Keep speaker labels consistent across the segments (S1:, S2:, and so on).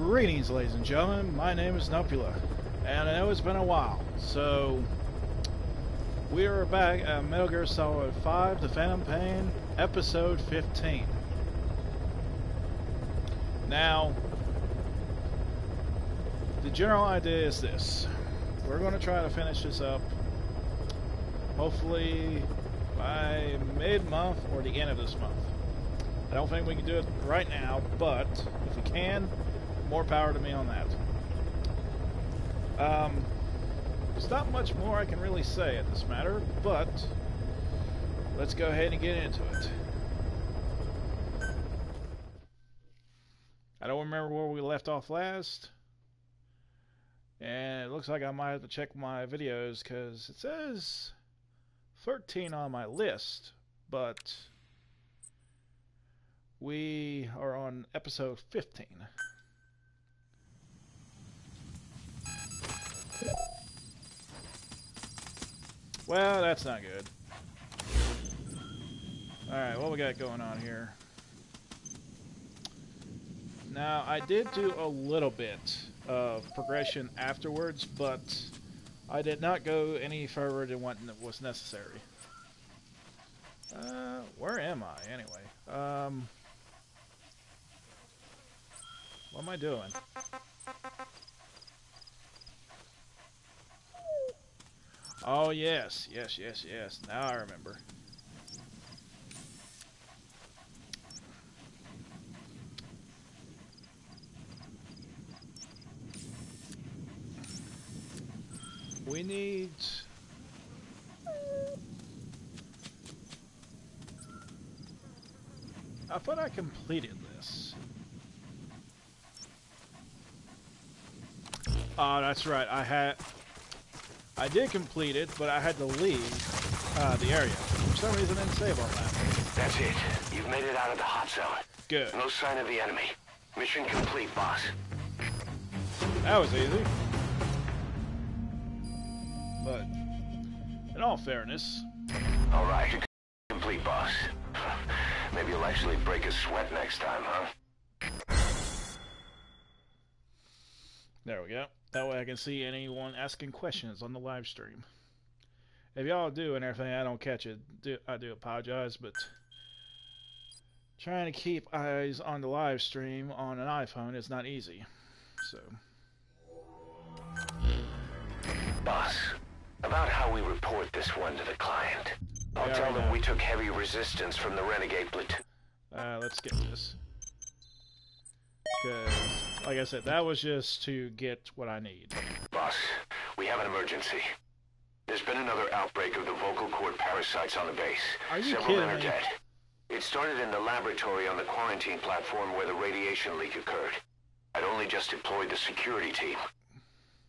S1: Greetings, ladies and gentlemen. My name is Nupehadda, and I know it's been a while, so we are back at Metal Gear Solid 5: The Phantom Pain, Episode 15. Now, the general idea is this. We're going to try to finish this up, hopefully by mid-month or the end of this month. I don't think we can do it right now, but if we can, more power to me on that. There's not much more I can really say at this matter, but let's go ahead and get into it. I don't remember where we left off last, and it looks like I might have to check my videos because it says 13 on my list, but we are on episode 15. Well, that's not good. Alright, what we got going on here? Now, I did do a little bit of progression afterwards, but I did not go any further than what was necessary. Where am I, anyway? What am I doing? Oh, yes. Now I remember. We need... I thought I completed this. Oh, that's right. I did complete it, but I had to leave the area. For some reason, I didn't save on that.
S2: That's it. You've made it out of the hot zone.
S1: Good.
S2: No sign of the enemy. Mission complete, boss.
S1: That was easy. But, in all fairness...
S2: All right. Complete, boss. Maybe you'll actually break a sweat next time, huh?
S1: There we go. That way I can see anyone asking questions on the live stream. If y'all do and everything, I don't catch it. I do apologize, but trying to keep eyes on the live stream on an iPhone is not easy. So,
S2: boss, about how we report this one to the client. I'll tell them we took heavy resistance from the Renegade platoon.
S1: Let's get this. Because, like I said, that was just to get what I need.
S2: Boss, we have an emergency. There's been another outbreak of the vocal cord parasites on the base.
S1: Are you
S2: Several men are dead. It started in the laboratory on the quarantine platform where the radiation leak occurred. I'd only just deployed the security team.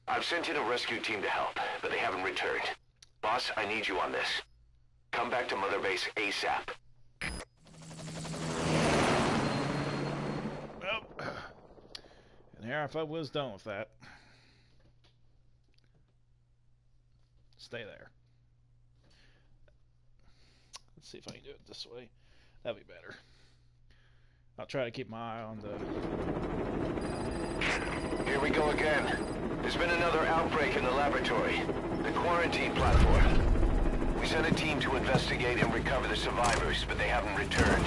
S2: I've sent in a rescue team to help, but they haven't returned. Boss, I need you on this. Come back to Mother Base ASAP.
S1: And here I thought was done with that. Stay there. Let's see if I can do it this way. That'd be better. I'll try to keep my eye on the...
S2: Here we go again. There's been another outbreak in the laboratory. The quarantine platform. We sent a team to investigate and recover the survivors, but they haven't returned.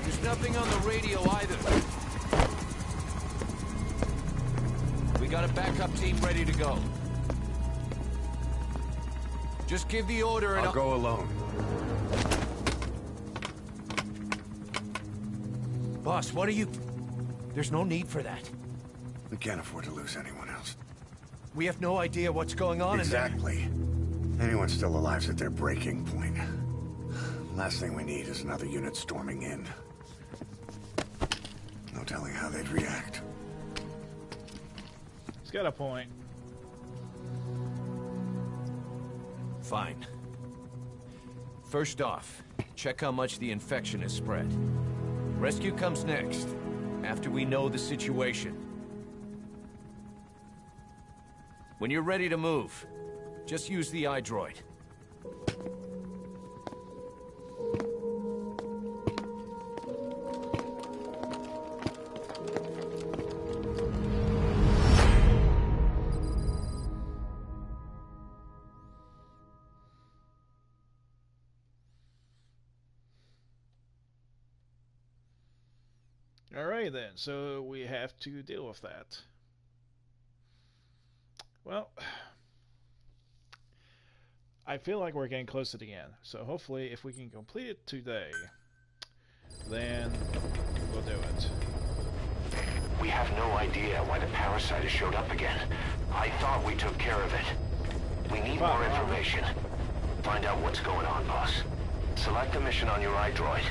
S3: There's nothing on the radio either. We got a backup team ready to go. Just give the order and
S4: I'll go alone.
S3: Boss, what are you... There's no need for that.
S4: We can't afford to lose anyone else.
S3: We have no idea what's going on
S4: Exactly. Anyone still alive's at their breaking point. Last thing we need is another unit storming in. No telling how they'd react.
S1: He's got a point.
S3: Fine. First off, check how much the infection has spread. Rescue comes next, after we know the situation. When you're ready to move, just use the iDroid.
S1: Alright then, so we have to deal with that. Well, I feel like we're getting close to the end, so hopefully if we can complete it today, then we'll do it.
S2: We have no idea why the parasite has showed up again. I thought we took care of it. We need more information. Find out what's going on, boss. Select the mission on your iDroid.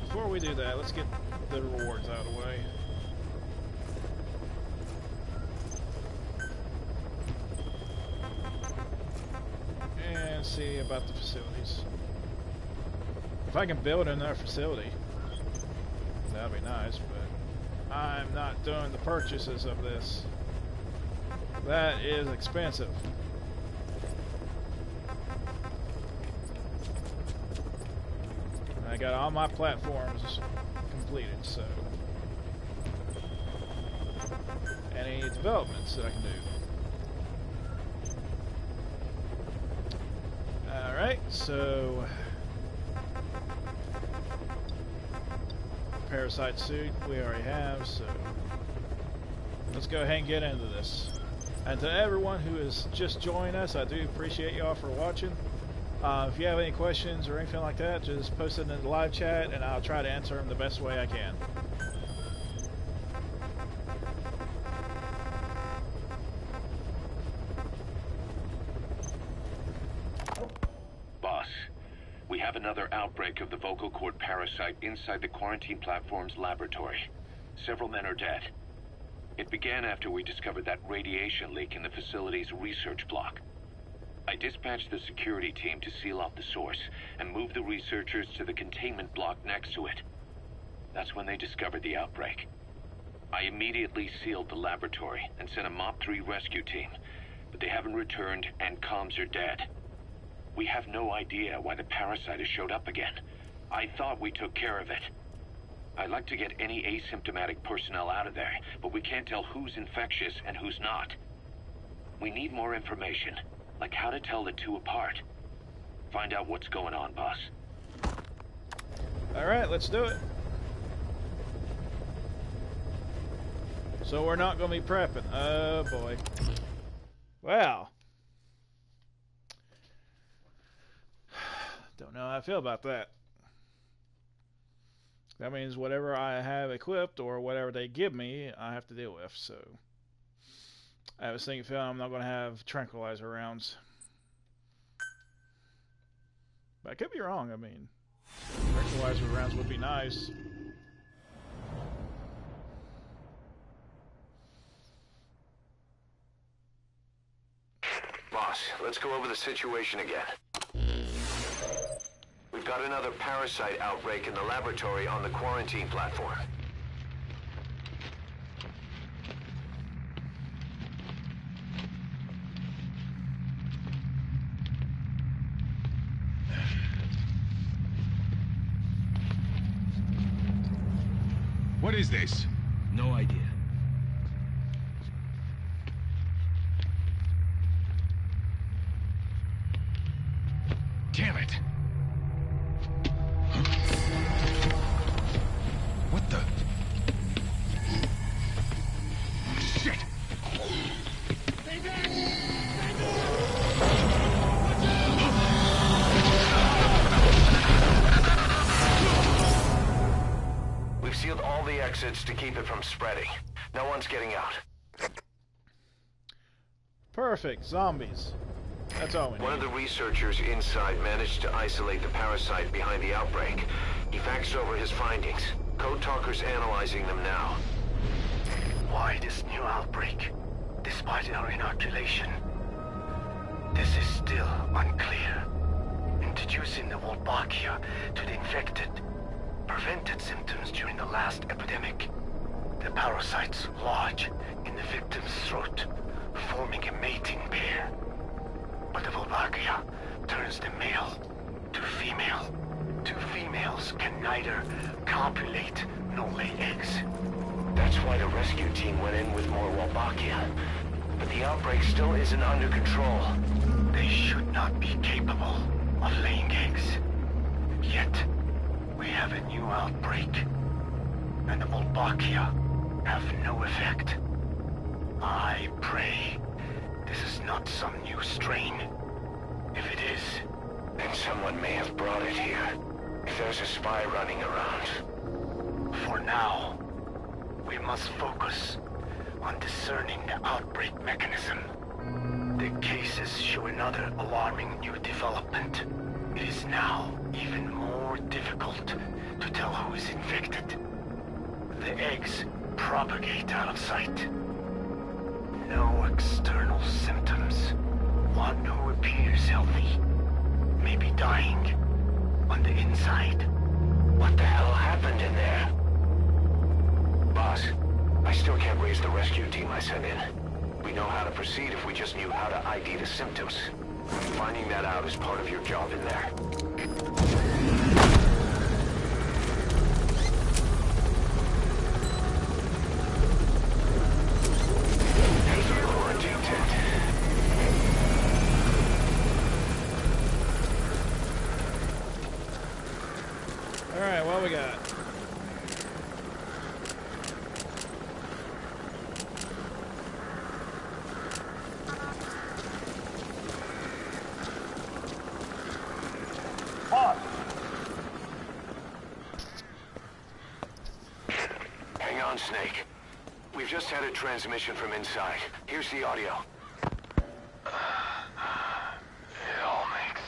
S1: Before we do that, let's get the rewards out of the way. And see about the facilities. If I can build another facility, that'd be nice, but I'm not doing the purchases of this. That is expensive. I got all my platforms completed, so any developments that I can do. Alright, so parasite suit we already have, so let's go ahead and get into this. And to everyone who is just joining us, I do appreciate y'all for watching. If you have any questions or anything like that, just post it in the live chat and I'll try to answer them the best way I can.
S5: Boss, we have another outbreak of the vocal cord parasite inside the quarantine platform's laboratory. Several men are dead. It began after we discovered that radiation leak in the facility's research block. I dispatched the security team to seal off the source and move the researchers to the containment block next to it. That's when they discovered the outbreak. I immediately sealed the laboratory and sent a MOP 3 rescue team, but they haven't returned and comms are dead. We have no idea why the parasite has showed up again. I thought we took care of it. I'd like to get any asymptomatic personnel out of there, but we can't tell who's infectious and who's not. We need more information. Like how to tell the two apart. Find out what's going on, boss.
S1: Alright, let's do it. So we're not going to be prepping. Oh boy. Wow. Don't know how I feel about that. That means whatever I have equipped or whatever they give me, I have to deal with, so... I was thinking, I'm not going to have tranquilizer rounds. But I could be wrong, I mean. Tranquilizer rounds would be nice.
S2: Boss, let's go over the situation again. We've got another parasite outbreak in the laboratory on the quarantine platform.
S6: What is this?
S7: No idea.
S6: Damn it! What the? Shit!
S2: We've sealed all the exits to keep it from spreading. No one's getting out.
S1: Perfect. Zombies. That's all we need.
S2: One of the researchers inside managed to isolate the parasite behind the outbreak. He faxed over his findings. Code Talker's analyzing them now.
S8: Why this new outbreak, despite our inoculation? This is still unclear. Introducing the Wolbachia to the infected prevented symptoms during the last epidemic. The parasites lodge in the victim's throat, forming a mating pair. But the Wolbachia turns the male to female. Two females can neither copulate nor lay eggs.
S2: That's why the rescue team went in with more Wolbachia. But the outbreak still isn't under control.
S8: They should not be capable of laying eggs. Yet, we have a new outbreak. And the Wolbachia have no effect. I pray this is not some new strain. If it is,
S2: then someone may have brought it here. If there's a spy running around.
S8: For now, we must focus on discerning the outbreak mechanism. The cases show another alarming new development. It is now even more difficult to tell who is infected. The eggs propagate out of sight. No external symptoms. One who appears healthy may be dying on the inside.
S2: What the hell happened in there? Boss, I still can't raise the rescue team I sent in. We know how to proceed if we just knew how to ID the symptoms. Finding that out is part of your job in there. Here's the quarantine tent.
S1: Alright, what we got?
S2: Hang on, Snake. We've just had a transmission from inside. Here's the audio.
S8: It all makes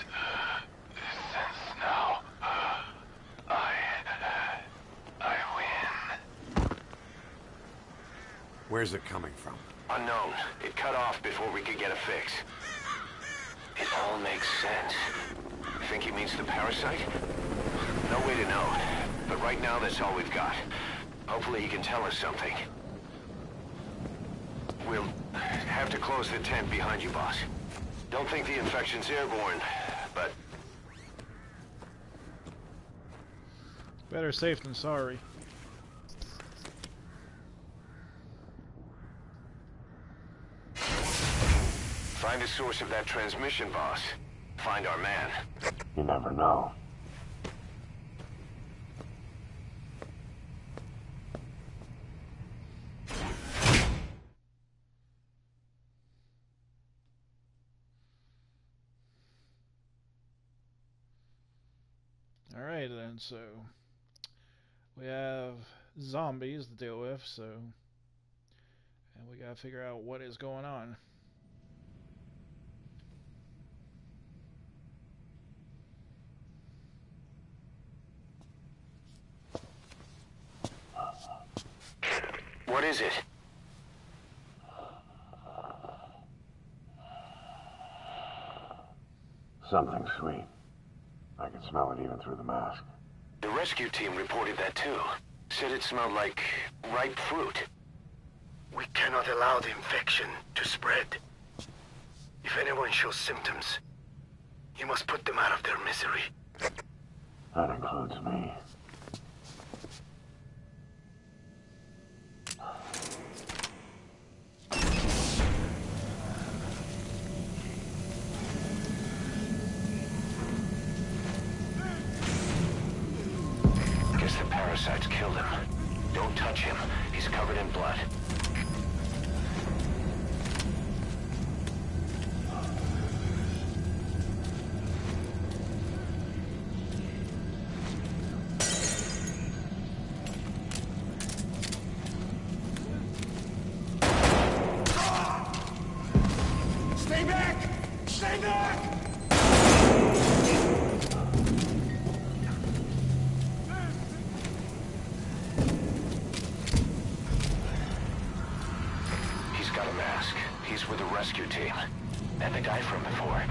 S8: sense now. I win.
S4: Where's it coming from?
S2: Unknown. It cut off before we could get a fix. It all makes sense. Think he means the parasite? No way to know. But right now, that's all we've got. Hopefully he can tell us something. We'll have to close the tent behind you, boss. Don't think the infection's airborne, but...
S1: Better safe than sorry.
S2: Find the source of that transmission, boss. Find our man.
S4: You never know.
S1: Alright then, so we have zombies to deal with, so and we gotta figure out what is going on.
S2: What is it?
S4: Something sweet. I can smell it even through the mask.
S2: The rescue team reported that too. Said it smelled like ripe fruit.
S8: We cannot allow the infection to spread. If anyone shows symptoms, you must put them out of their misery.
S4: That includes me.
S2: Guess the parasites killed him. Don't touch him. He's covered in blood.
S6: Stay back! Stay back!
S2: He's got a mask. He's with the rescue team. And the guy from before.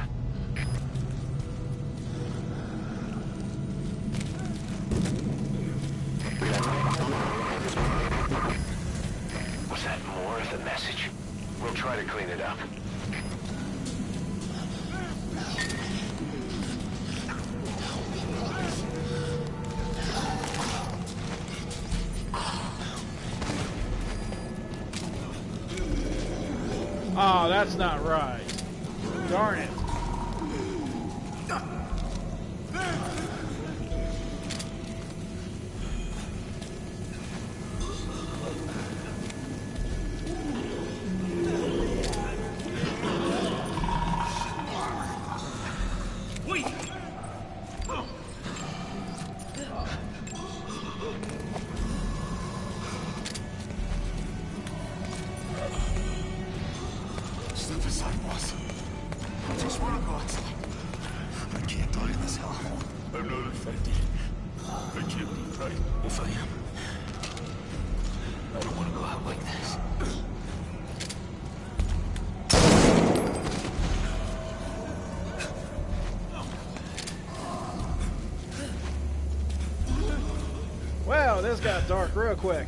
S2: Was that more of the message? We'll try to clean it up.
S1: Oh, that's not right. Darn it.
S6: Step aside, boss. I just want to go outside. I can't die in this hellhole. I'm not infected. I can't be right. If I am, I don't want to go out like this.
S1: Wow, this got dark real quick.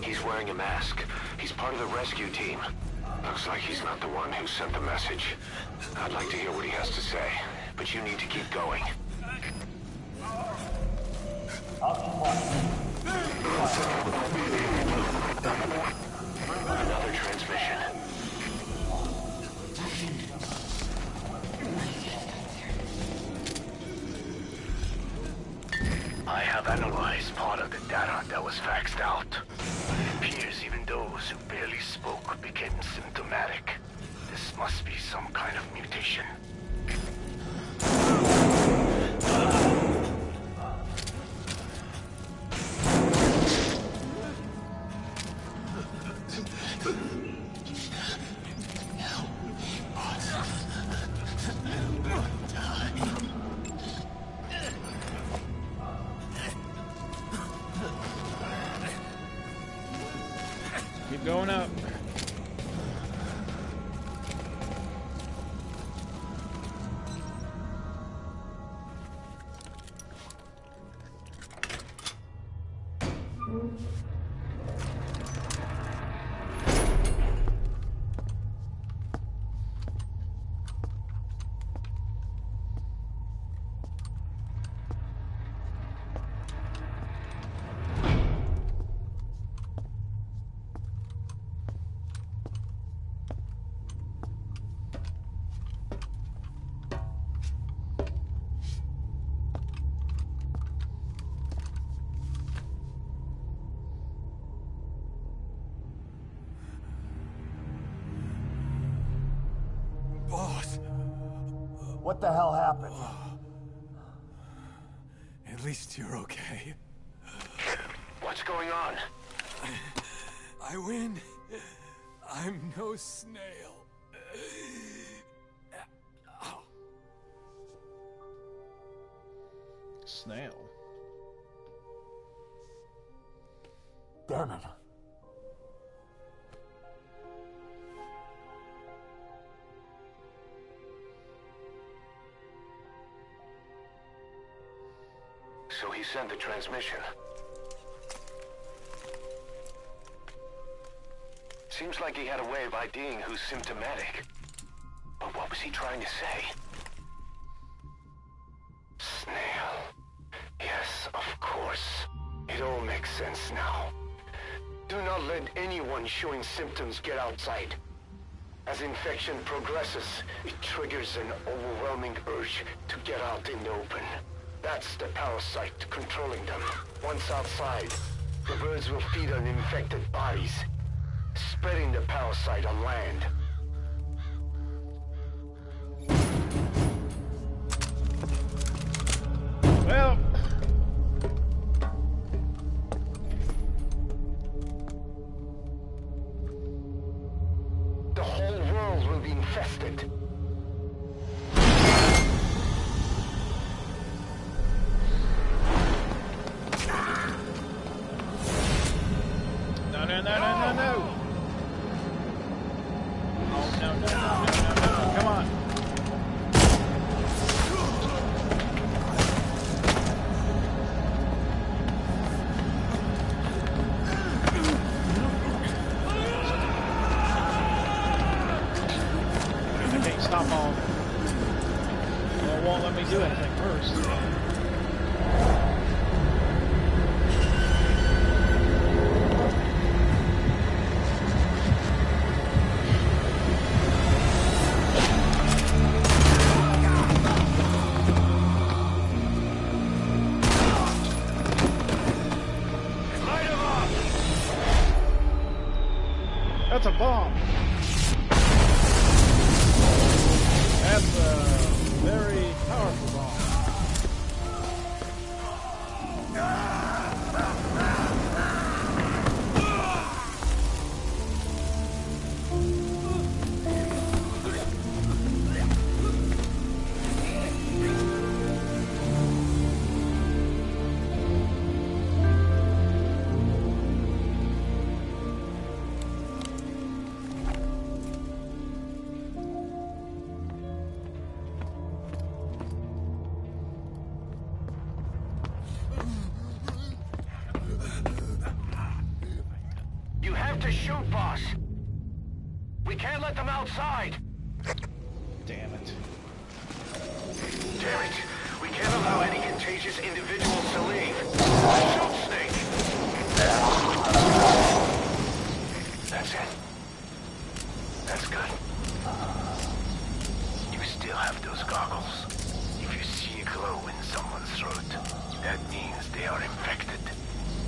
S2: He's wearing a mask. He's part of the rescue team. Looks like he's not the one who sent the message. I'd like to hear what he has to say, but you need to keep going. Another transmission.
S8: I have analyzed part of the data that was faxed out. It appears even those who barely spoke became symptomatic. This must be some kind of mutation.
S1: Keep going up.
S6: Boss,
S7: What the hell happened?
S6: at least you're okay.
S2: What's going on?
S6: I win. I'm no snail.
S1: Snail.
S7: Damn it.
S2: So he sent the transmission. Seems like he had a way of IDing who's symptomatic. But what was he trying to say? Snail. Yes, of course. It all makes sense now. Do not let anyone showing symptoms get outside. As infection progresses, it triggers an overwhelming urge to get out in the open. That's the parasite controlling them. Once outside, the birds will feed on infected bodies, spreading the parasite on land.
S1: Well,
S2: The whole world will be infested.
S1: no, no, no, no, no, no. Oh, no, no, no, no, no, no. Come on. top off. Well, it won't let me do anything first. That's a bomb. That's a very powerful bomb.
S2: You have to shoot, boss. We can't let them outside.
S1: Damn it.
S2: Damn it. We can't allow any contagious individuals to leave. Shoot, Snake. That's it. That's good. You still have those goggles. If you see a glow in someone's throat, that means they are infected.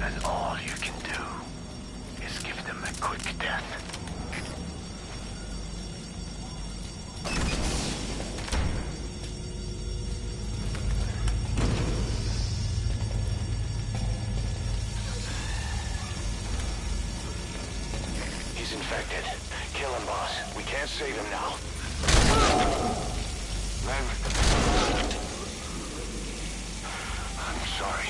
S2: And all you can do is give them a quick death. He's infected. Kill him, boss. We can't save him now. I'm sorry.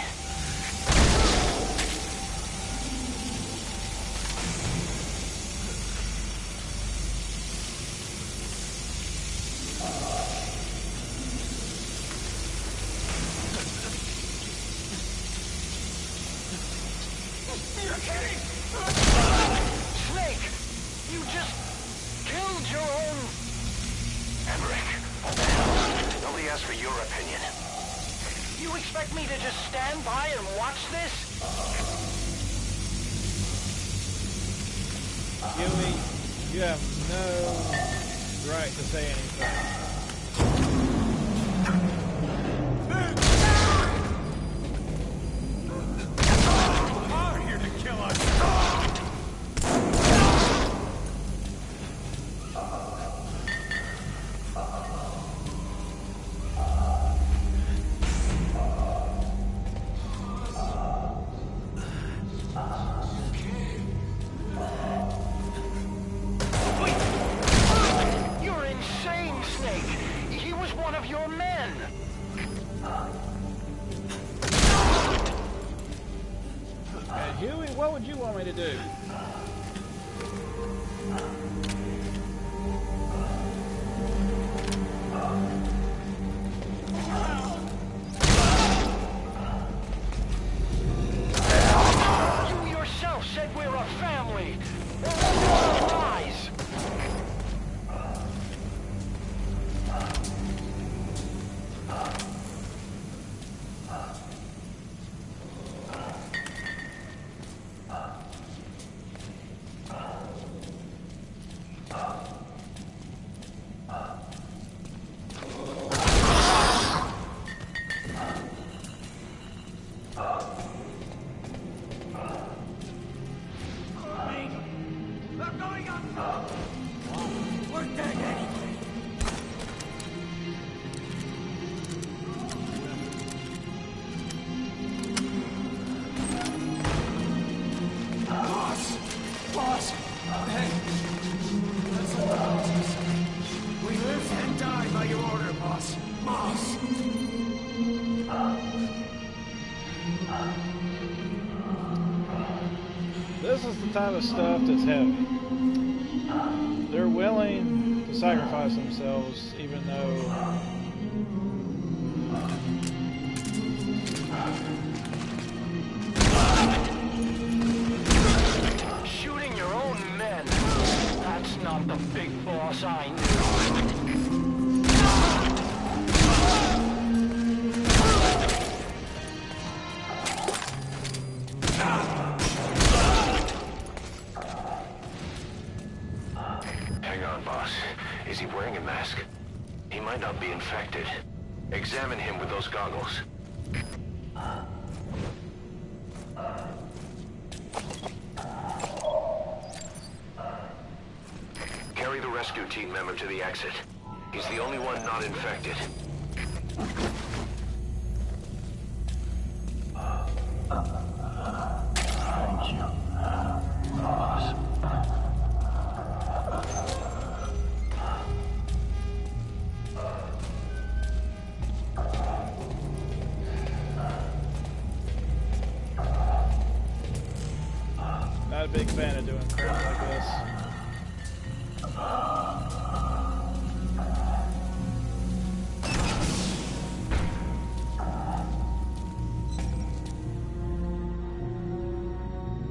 S2: Snake! You just killed your own... Emmerich, what the hell? Nobody asked for your opinion. You expect me to just stand by and watch this?
S1: Huey, you have no right to say anything.
S6: Are here to kill us.
S2: You're insane, Snake! He was one of your men!
S1: And Huey, what would you want me to do?
S2: You yourself said we're a family! Or lies!
S6: They're going up. We're dead anyway. Boss! Boss! Hey! That's what the boss say. We live and die by your order, boss. Boss!
S1: This is the type of stuff that's heavy. They're willing to sacrifice themselves, even though
S2: Shooting your own men. That's not the big boss I knew. Is he wearing a mask? He might not be infected. Examine him with those goggles. Carry the rescue team member to the exit. He's the only one not infected.
S6: Thank you, boss.
S1: Not a big fan of doing crap like this.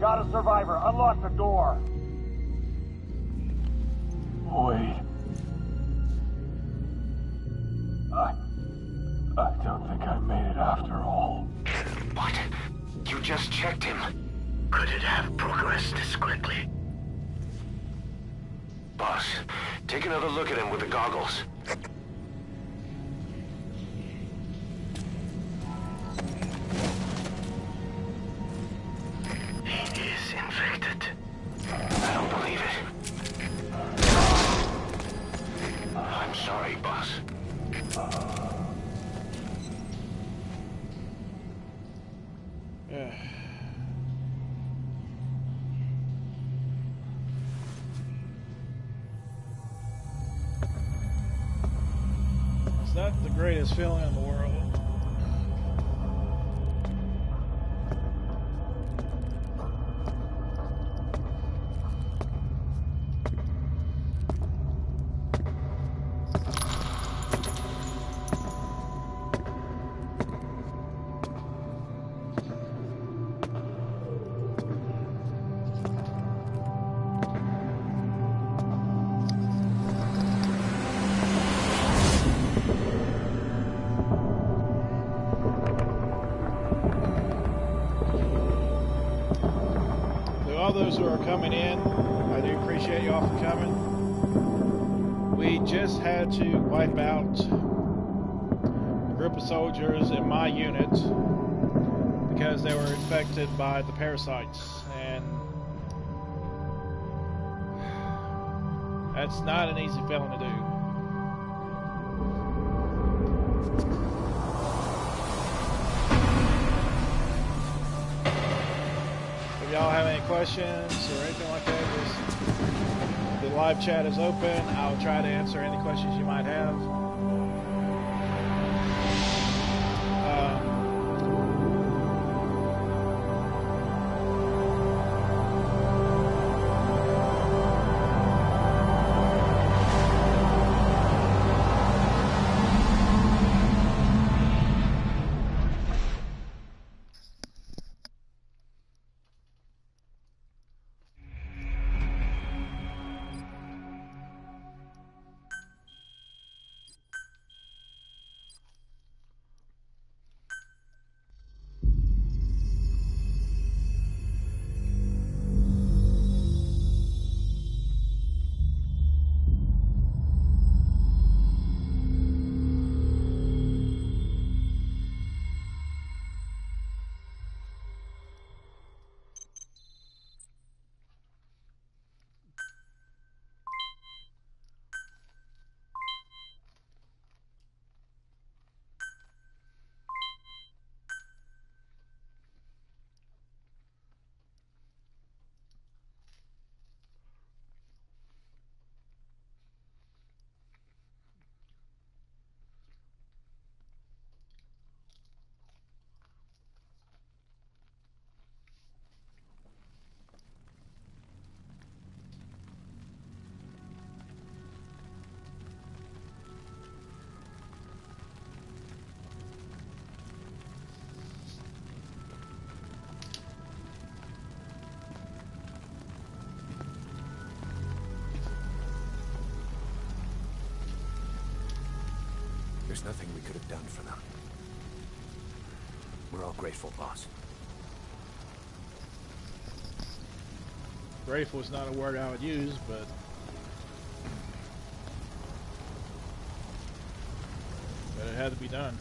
S7: Got a survivor. Unlock the door.
S6: Wait. I don't think I made it after all.
S2: What? You just checked him.
S8: Could it have progressed this quickly?
S2: Boss, take another look at him with the goggles.
S8: He is infected.
S2: I don't believe it. I'm sorry, boss.
S1: It's not the greatest feeling in the world. All those who are coming in, I do appreciate you all for coming. We just had to wipe out a group of soldiers in my unit because they were infected by the parasites, and that's not an easy feeling to do. If y'all have any questions or anything like that, just, the live chat is open. I'll try to answer any questions you might have.
S3: There's nothing we could have done for them. We're all grateful, boss.
S1: Grateful is not a word I would use, but had to be done.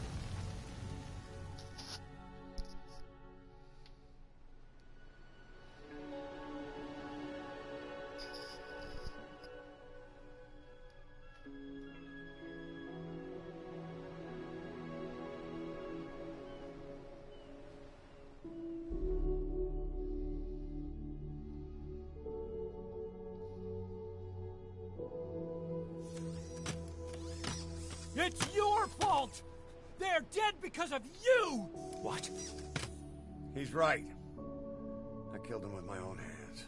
S9: It's your fault! They're dead because of you!
S4: What? He's right. I killed him with my own hands.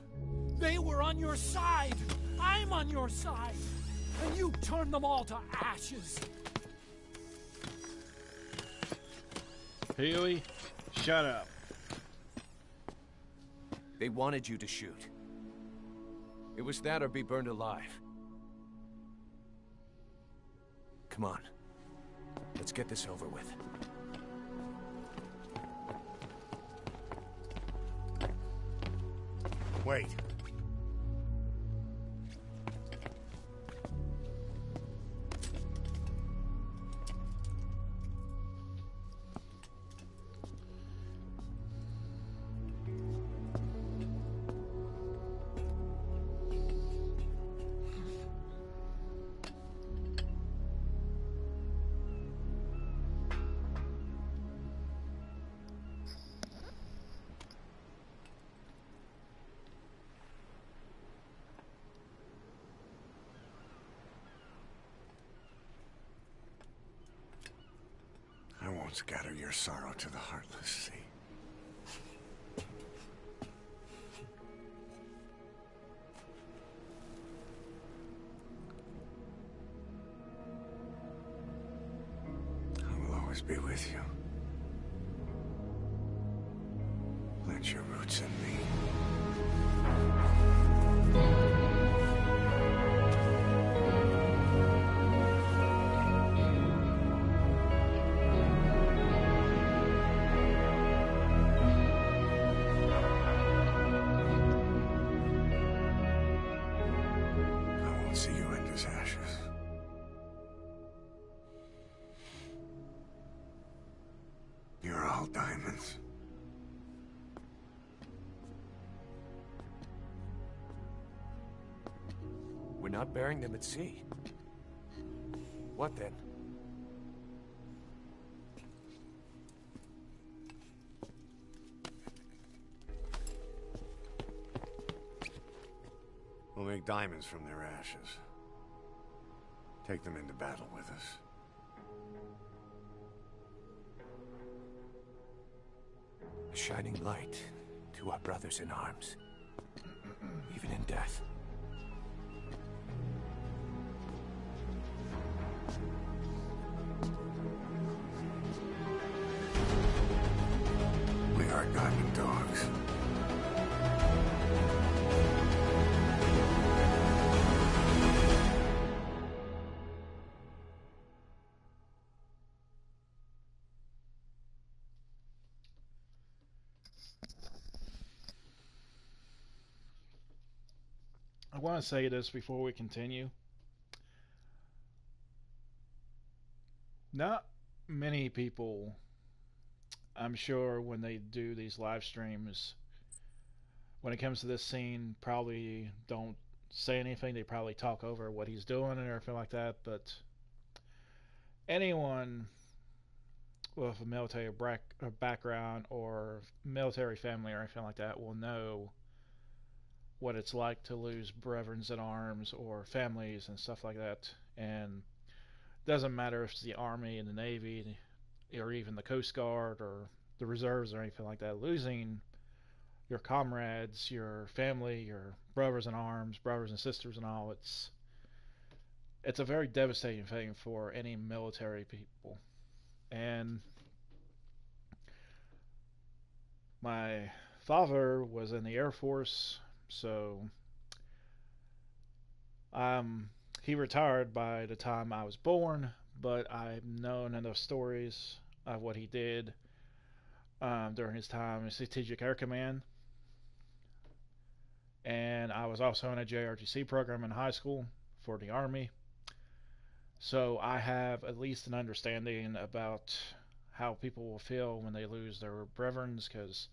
S9: They were on your side! I'm on your side! And you turned them all to ashes!
S1: Huey, shut up.
S3: They wanted you to shoot. It was that or be burned alive. Come on. Let's get this over with.
S4: Wait. I won't scatter your sorrow to the heartless sea. I will always be with you. Plant your roots in me. You're all diamonds.
S3: We're not burying them at sea. What then?
S4: We'll make diamonds from their ashes. Take them into battle with us.
S3: A shining light to our brothers in arms, even in death.
S4: We are diamond dogs.
S1: I want to say this before we continue. Not many people, I'm sure, when they do these live streams, when it comes to this scene, probably don't say anything. They probably talk over what he's doing and everything like that. But anyone with a military background or military family or anything like that will know what it's like to lose brethren in arms or families and stuff like that. And it doesn't matter if it's the Army and the Navy or even the Coast Guard or the reserves or anything like that. Losing your comrades, your family, your brothers in arms, brothers and sisters and all, it's a very devastating thing for any military people. And my father was in the Air Force, so he retired by the time I was born, but I've known enough stories of what he did during his time in Strategic Air Command. And I was also in a JRTC program in high school for the Army. So I have at least an understanding about how people will feel when they lose their brethren, because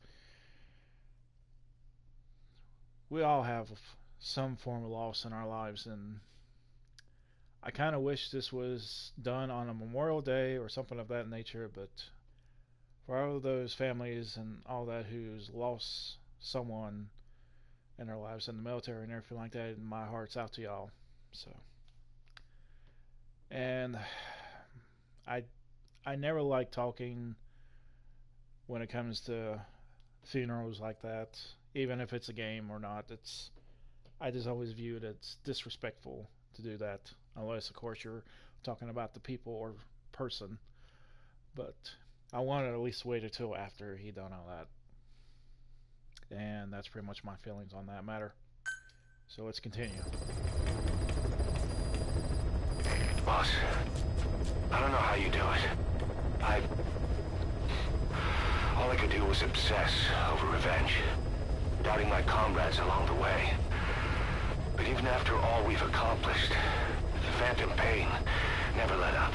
S1: we all have some form of loss in our lives, and I kind of wish this was done on a Memorial Day or something of that nature, but for all of those families and all that who's lost someone in their lives in the military and everything like that, my heart's out to y'all. So, and I I never like talking when it comes to funerals like that, even if it's a game or not. I just always view it as disrespectful to do that, unless of course you're talking about the people or person. But I wanted to at least wait until after he done all that, and that's pretty much my feelings on that matter. So let's continue.
S2: Boss, I don't know how you do it. All I could do was obsess over revenge, doubting my comrades along the way. But even after all we've accomplished, the phantom pain never let up.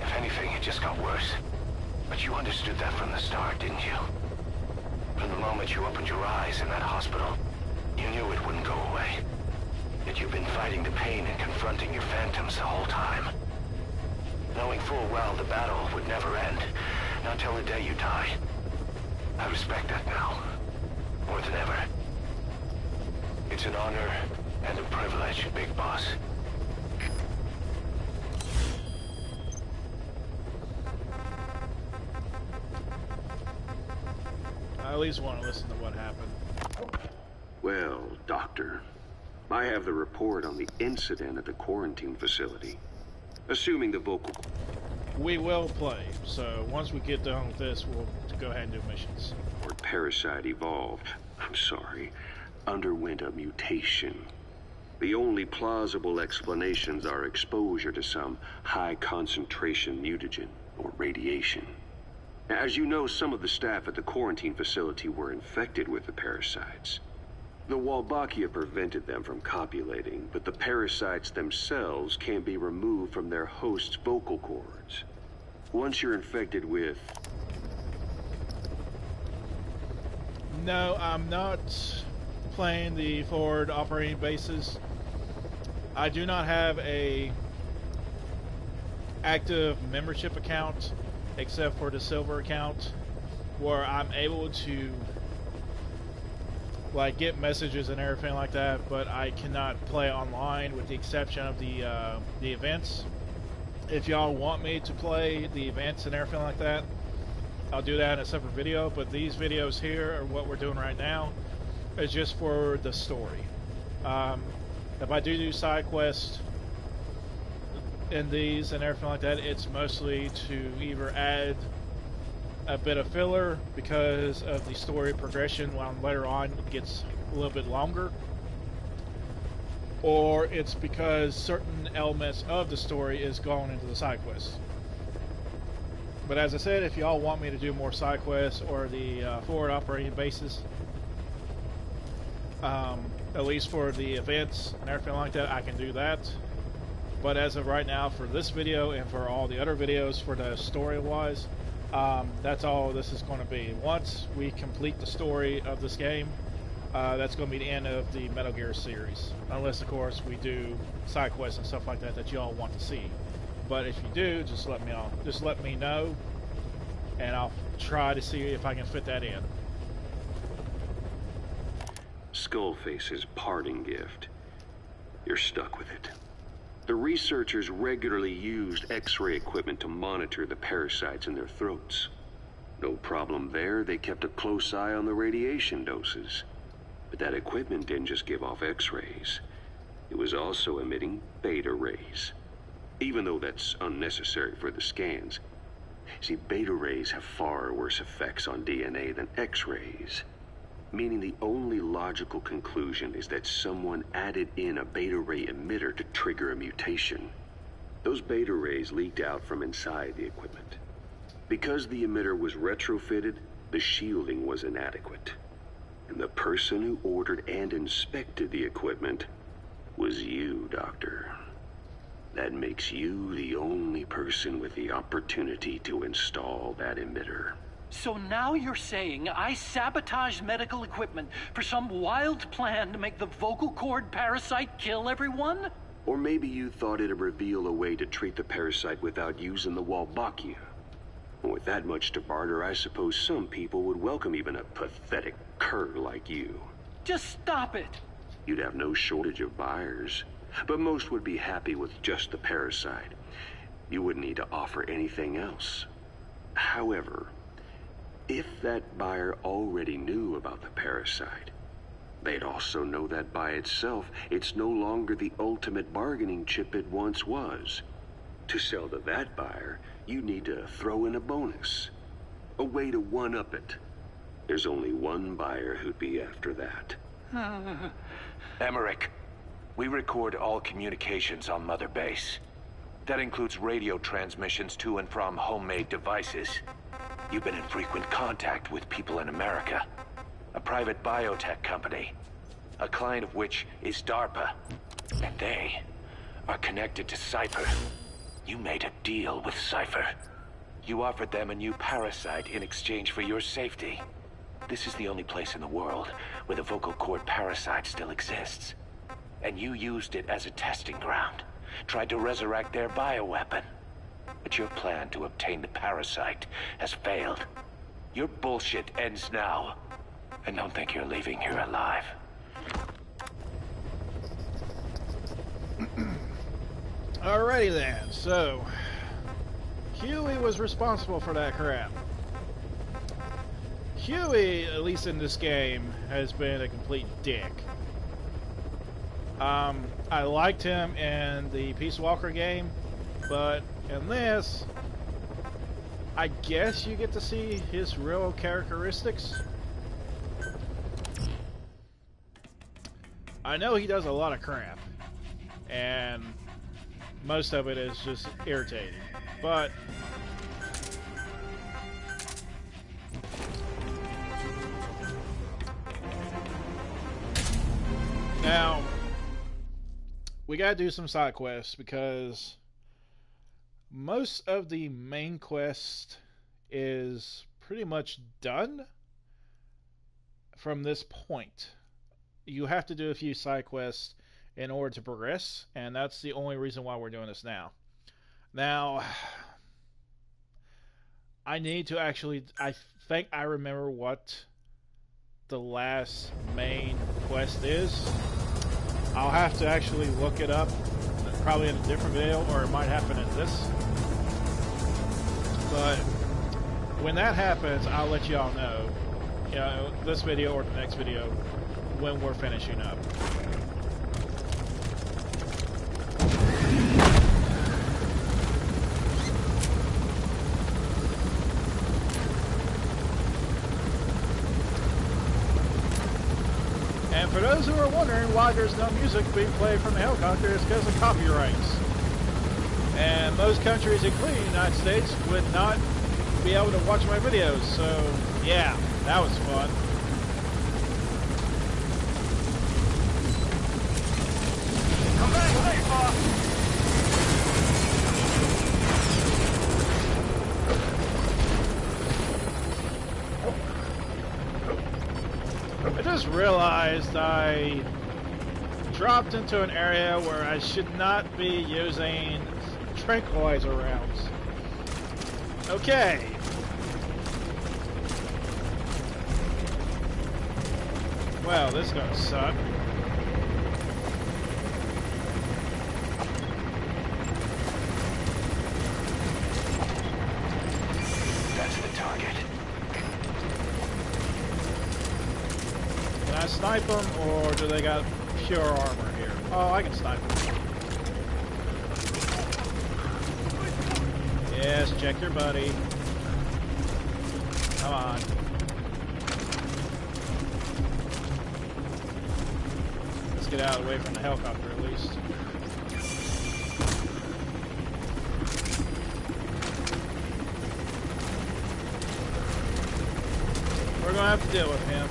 S2: If anything, it just got worse. But you understood that from the start, didn't you? From the moment you opened your eyes in that hospital, you knew it wouldn't go away. Yet you've been fighting the pain and confronting your phantoms the whole time. Knowing full well the battle would never end, not till the day you die. I respect that now, more than ever. It's an honor and a privilege, Big Boss.
S1: I at least want to listen to what happened.
S10: Well, Doctor, I have the report on the incident at the quarantine facility. Assuming the vocal...
S1: We will play, so once we get done with this, we'll go ahead and do missions.
S10: Or parasite evolved, underwent a mutation. The only plausible explanations are exposure to some high-concentration mutagen, or radiation. As you know, some of the staff at the quarantine facility were infected with the parasites. The Wolbachia prevented them from copulating, but the parasites themselves can't be removed from their host's vocal cords. Once you're infected with...
S1: No, I'm not playing the forward operating bases. I do not have a active membership account except for the silver account, where I'm able to like get messages and everything like that, but I cannot play online with the exception of the events. If y'all want me to play the events and everything like that, I'll do that in a separate video, but these videos here are what we're doing right now. It's just for the story. If I do side quests in these and everything like that, it's mostly to either add a bit of filler because of the story progression while later on it gets a little bit longer, or it's because certain elements of the story is going into the side quests. But as I said, if y'all want me to do more side quests or the forward operating bases, at least for the events and everything like that, I can do that. But as of right now, for this video and for all the other videos for the story-wise, that's all this is going to be. Once we complete the story of this game, that's going to be the end of the Metal Gear series. Unless, of course, we do side quests and stuff like that that y'all want to see. But if you do, just let me know, and I'll try to see if I can fit that in.
S10: Skullface's parting gift. You're stuck with it. The researchers regularly used X-ray equipment to monitor the parasites in their throats. No problem there, they kept a close eye on the radiation doses. But that equipment didn't just give off X-rays. It was also emitting beta rays. Even though that's unnecessary for the scans. See, beta rays have far worse effects on DNA than X-rays. Meaning the only logical conclusion is that someone added in a beta ray emitter to trigger a mutation. Those beta rays leaked out from inside the equipment. Because the emitter was retrofitted, the shielding was inadequate. And the person who ordered and inspected the equipment was you, Doctor. That makes you the only person with the opportunity to install that emitter.
S9: So now you're saying I sabotaged medical equipment for some wild plan to make the vocal cord parasite kill everyone?
S10: Or maybe you thought it'd reveal a way to treat the parasite without using the Wolbachia. With that much to barter, I suppose some people would welcome even a pathetic cur like you.
S9: Just stop it!
S10: You'd have no shortage of buyers, but most would be happy with just the parasite. You wouldn't need to offer anything else. However, if that buyer already knew about the parasite, they'd also know that by itself, it's no longer the ultimate bargaining chip it once was. To sell to that buyer, you need to throw in a bonus. A way to one-up it. There's only one buyer who'd be after that.
S2: Emmerich, we record all communications on Mother Base. That includes radio transmissions to and from homemade devices. You've been in frequent contact with people in America. A private biotech company. A client of which is DARPA. And they are connected to Cypher. You made a deal with Cypher. You offered them a new parasite in exchange for your safety. This is the only place in the world where the vocal cord parasite still exists. And you used it as a testing ground. Tried to resurrect their bioweapon. But your plan to obtain the parasite has failed. Your bullshit ends now. And don't think you're leaving here alive.
S1: Alrighty then, so Huey was responsible for that crap. Huey, at least in this game, has been a complete dick. I liked him in the Peace Walker game, but in this, I guess you get to see his real characteristics. I know he does a lot of crap, and most of it is just irritating, but now we gotta do some side quests because most of the main quest is pretty much done from this point. You have to do a few side quests in order to progress, and that's the only reason why we're doing this now. Now, I need to actually, I think I remember what the last main quest is. I'll have to actually look it up, probably in a different video, or it might happen in this. But when that happens, I'll let y'all know, you know, this video or the next video, when we're finishing up. And for those who are wondering why there's no music being played from the helicopter, it's because of copyrights. And most countries, including the United States, would not be able to watch my videos. So, yeah, that was fun.
S7: Come back safe, boss.
S1: I just realized I dropped into an area where I should not be using tranquilizer rounds. Okay. Well, this is gonna suck.
S2: That's the target.
S1: Can I snipe them, or do they got pure armor here? Oh, I can snipe them. Yes, check your buddy. Come on. Let's get out of the way from the helicopter at least. We're gonna have to deal with him.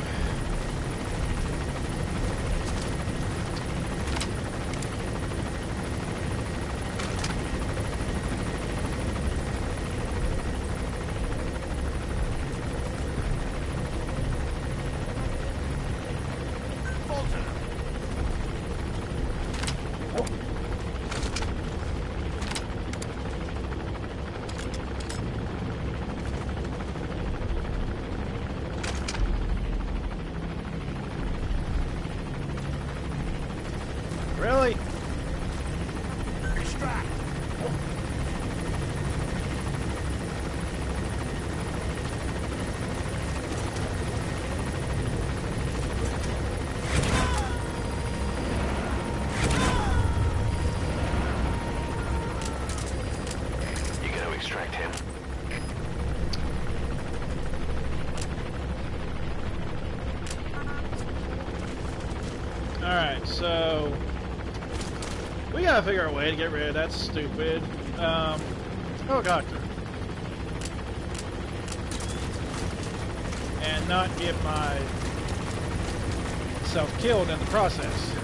S2: You gonna extract him?
S1: Alright, so we gotta figure out a way to get rid of that stupid helicopter. And not get myself killed in the process.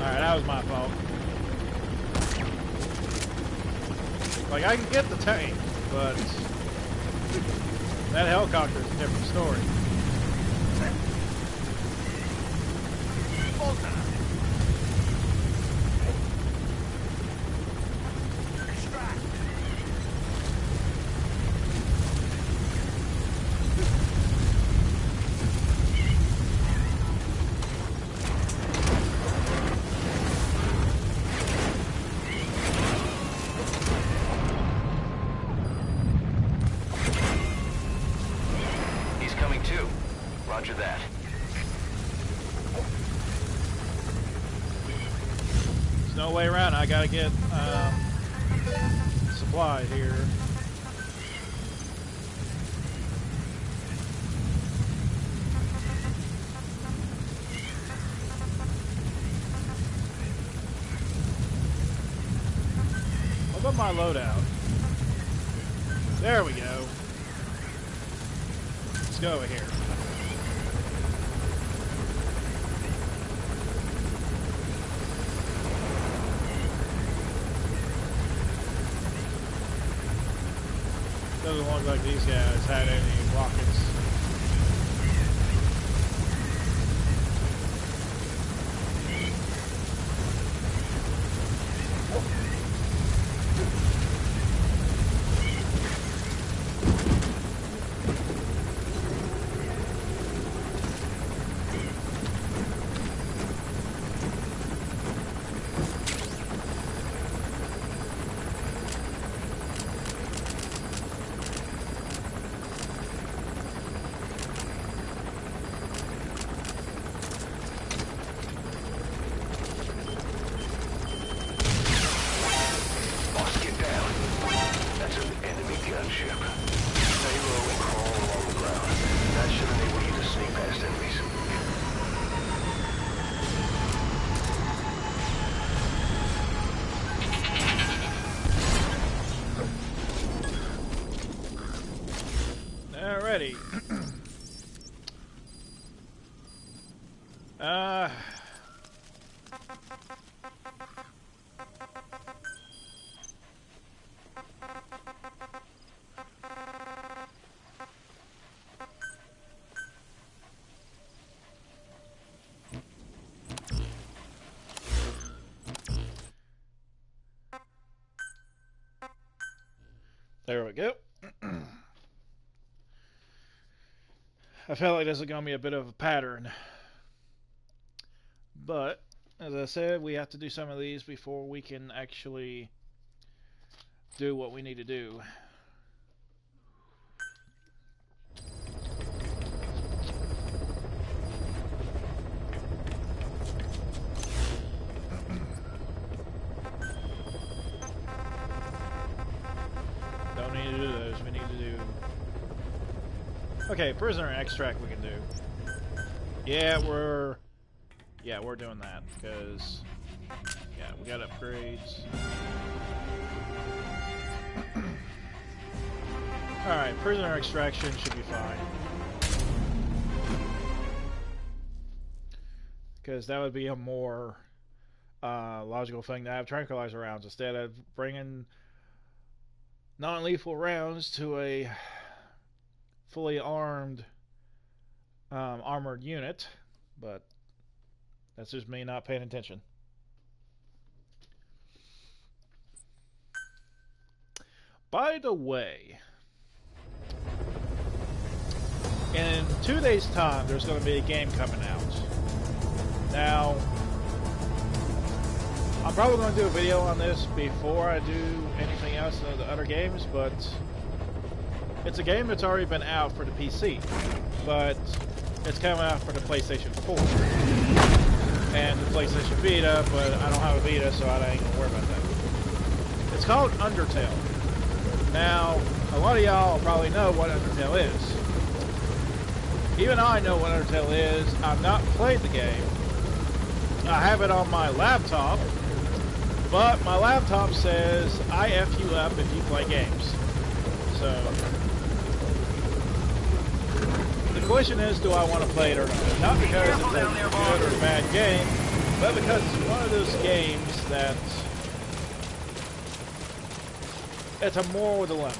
S1: Alright, that was my fault. Like, I can get the tank, but that helicopter is a different story.
S2: Roger that.
S1: There's no way around. I gotta get supply here. What about my loadout? There we go. Let's go over here. Doesn't look like these guys had any rockets. Alrighty. There we go. I felt like this is going to be a bit of a pattern. But, as I said, we have to do some of these before we can actually do what we need to do. Don't need to do those. We need to do... Okay, prisoner extract we can do. Yeah, we're doing that because yeah, we got upgrades. All right, prisoner extraction should be fine because that would be a more logical thing to have tranquilizer rounds instead of bringing non-lethal rounds to a fully armed armored unit, but that's just me not paying attention. By the way, in 2 days' time, there's going to be a game coming out. Now, I'm probably going to do a video on this before I do anything else in the other games, but it's a game that's already been out for the PC, but it's coming out for the PlayStation 4 and the PlayStation Vita, but I don't have a Vita, so I ain't going to worry about that. It's called Undertale. Now, a lot of y'all probably know what Undertale is. Even I know what Undertale is. I've not played the game. I have it on my laptop, but my laptop says I F you up if you play games. So, the question is, do I want to play it or not? Not because it's a good or bad game, but because it's one of those games that it's a moral dilemma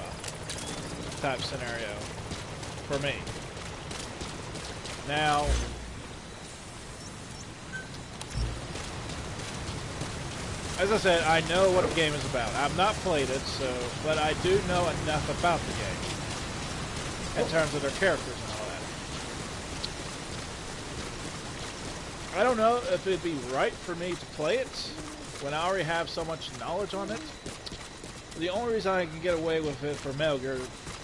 S1: type scenario for me. Now, as I said, I know what the game is about. I've not played it, but I do know enough about the game in terms of their characters and all that. I don't know if it'd be right for me to play it when I already have so much knowledge on it. The only reason I can get away with it for Metal Gear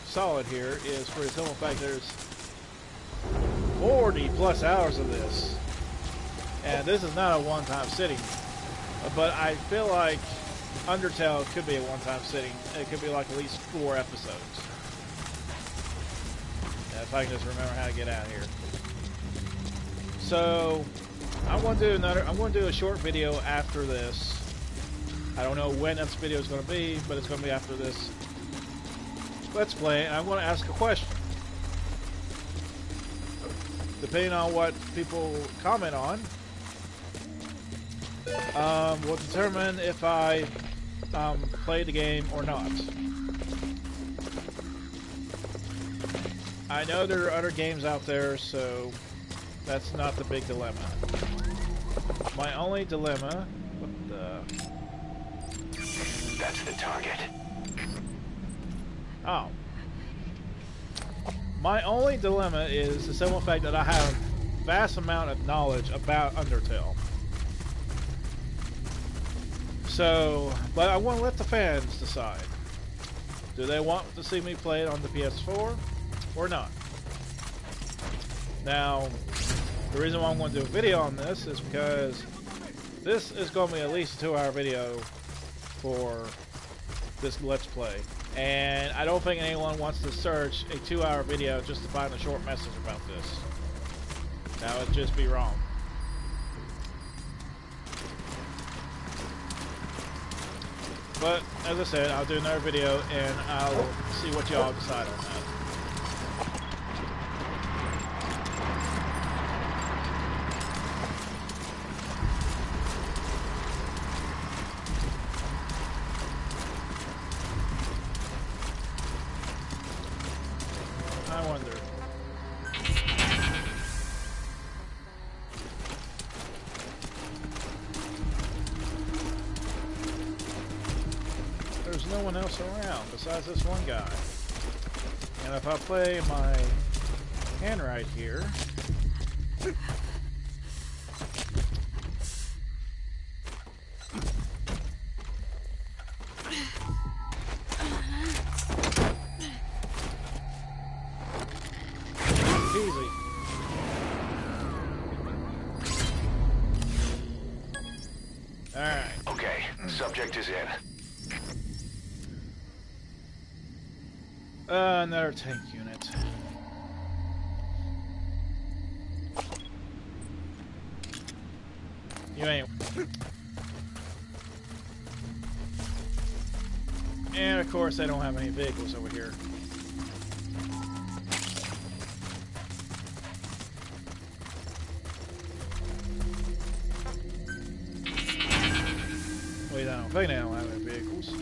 S1: Solid here is for the simple fact there's 40 plus hours of this, and this is not a one-time sitting. But I feel like Undertale could be a one-time sitting. It could be like at least 4 episodes. If I can just remember how to get out of here. So I'm going to do a short video after this. I don't know when this video is going to be, but it's going to be after this Let's Play, and I'm going to ask a question. Depending on what people comment on, will determine if I play the game or not. I know there are other games out there, so that's not the big dilemma. My only dilemma... What the...
S2: That's the target.
S1: Oh. My only dilemma is the simple fact that I have a vast amount of knowledge about Undertale. So, but I want to let the fans decide. Do they want to see me play it on the PS4 or not? Now, the reason why I'm going to do a video on this is because this is going to be at least a 2-hour video for this Let's Play. And I don't think anyone wants to search a 2-hour video just to find a short message about this. That would just be wrong. But, as I said, I'll do another video and I'll see what y'all decide on that. I wonder. There's no one else around besides this one guy. And if I play my hand right here... Easy. Alright.
S2: Okay, subject is in.
S1: Another tank unit. You ain't. And of course, I don't have any vehicles over here. Wait, I don't think they don't have any vehicles.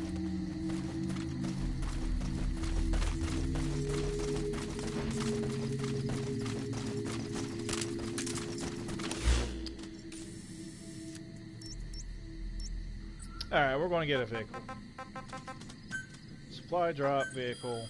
S1: Alright, we're going to get a vehicle. Supply drop vehicle.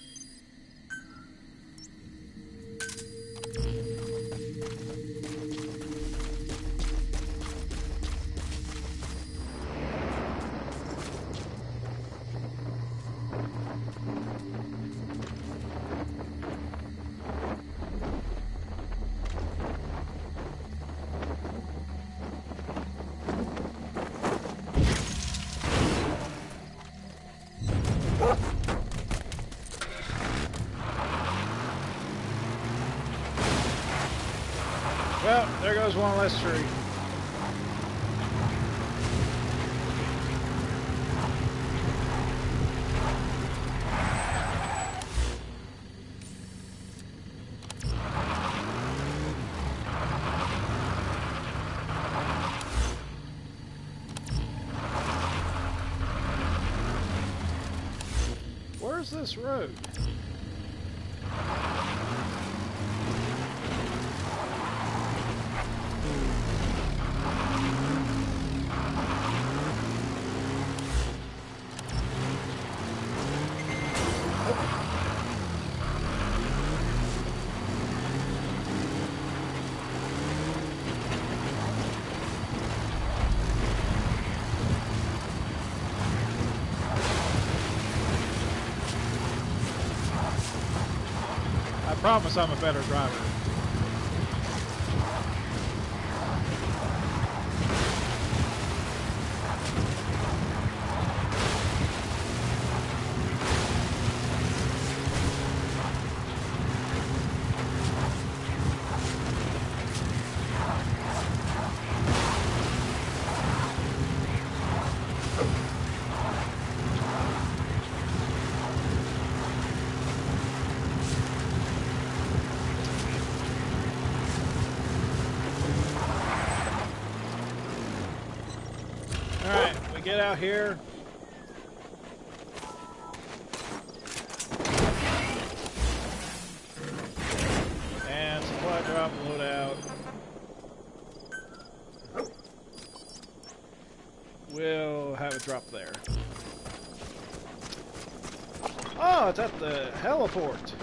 S1: Well, there goes one less tree. Where's this road? I promise I'm a better driver. Alright, we get out here. And supply drop, load out. We'll have it drop there. Oh, it's at the heliport.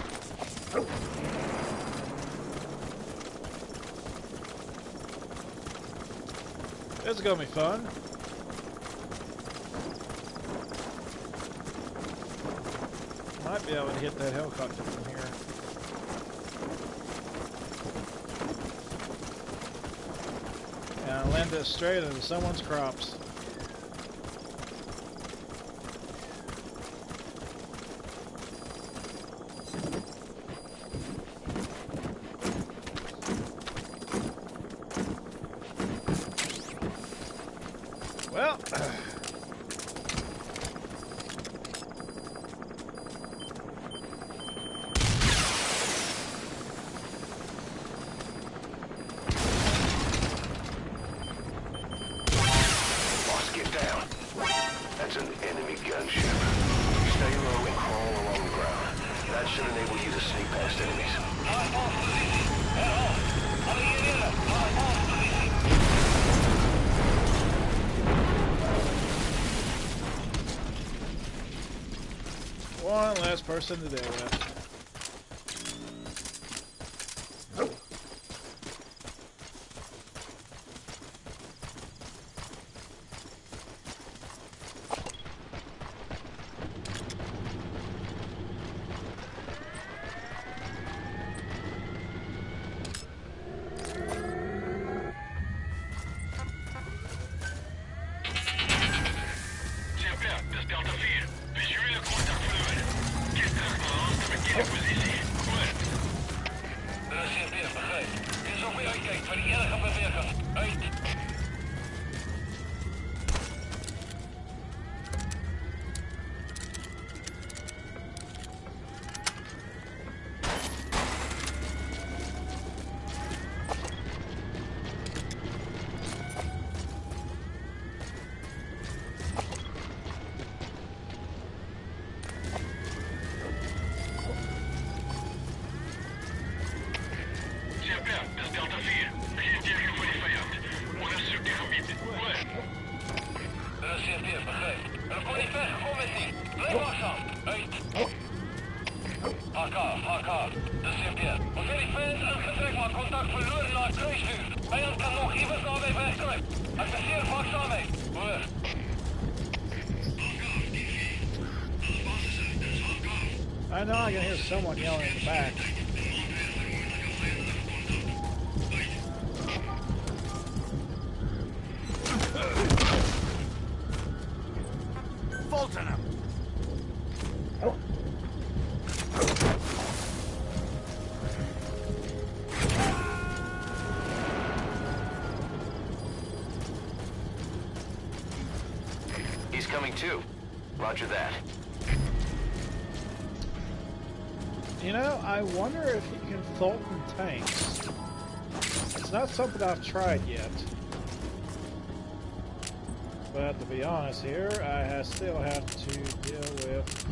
S1: This is gonna be fun. Might be able to hit that helicopter from here. And I'll land this straight into someone's crops. Well,
S2: That's an enemy gunship. Stay low and crawl along the ground. That should enable you to sneak past enemies.
S1: one last person to deal with.
S7: J'ai peur, das Delta 4. Visuele contact fluid. Gestern mal aus dem
S1: I know I can hear someone yelling in the back.
S6: Fulton him!
S1: Oh.
S2: He's coming too. Roger that.
S1: You know, I wonder if you can Fulton tanks. It's not something I've tried yet. But to be honest here, I still have to deal with...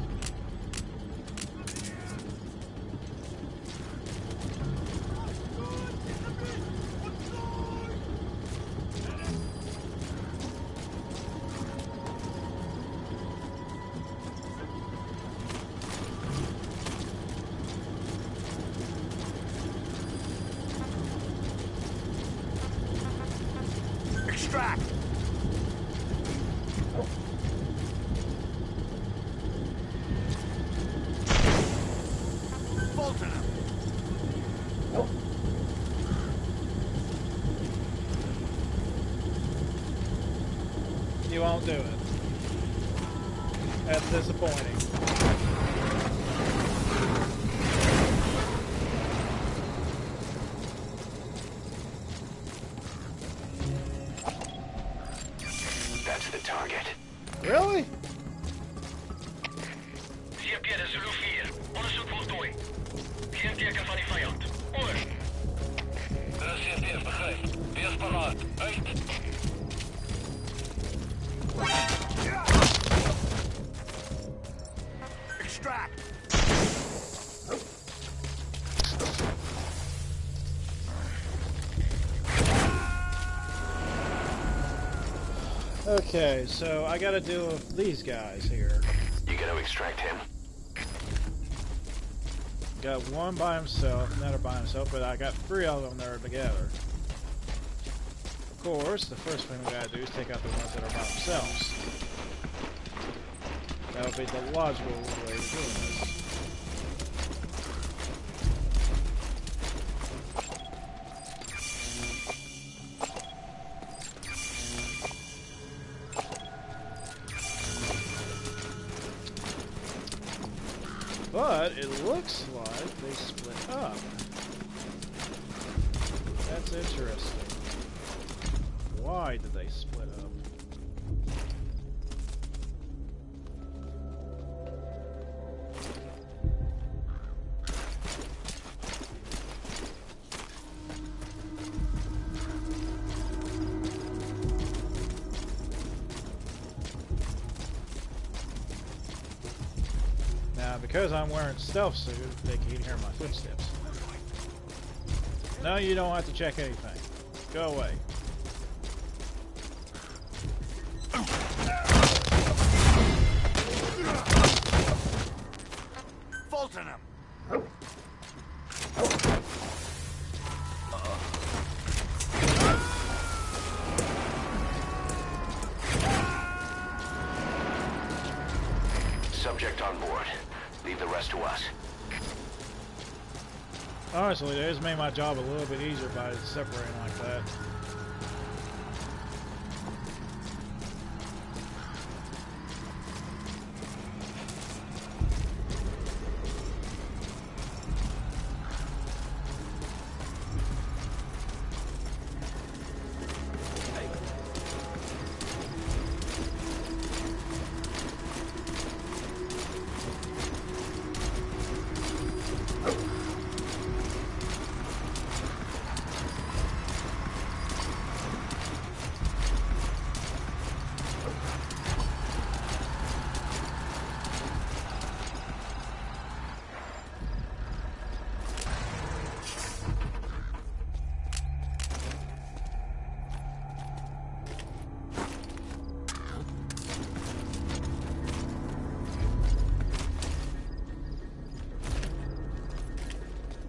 S6: Extract! Fulton him!
S1: You won't do it. That's disappointing.
S2: That's the target.
S1: Really?
S7: CMP is Zulu 4. Onderzoek voltooid. Geen teken van die vijand. Oor. De CMP is begrepen. Wees paraat. Uit.
S6: Extract!
S1: Okay, so I gotta deal with these guys here.
S2: You gonna extract him?
S1: Got one by himself, another by himself, but I got three of them that are together. Of course, the first thing we gotta do is take out the ones that are by themselves. That would be the logical way of doing this. But it looks like they split up. That's interesting. Why did they split up? Now, because I'm wearing stealth suit, they can hear my footsteps. No, you don't have to check anything. Go away.
S6: Fulton him!
S2: Subject on board. Leave the rest to us.
S1: Honestly, they just made my job a little bit easier by separating like that.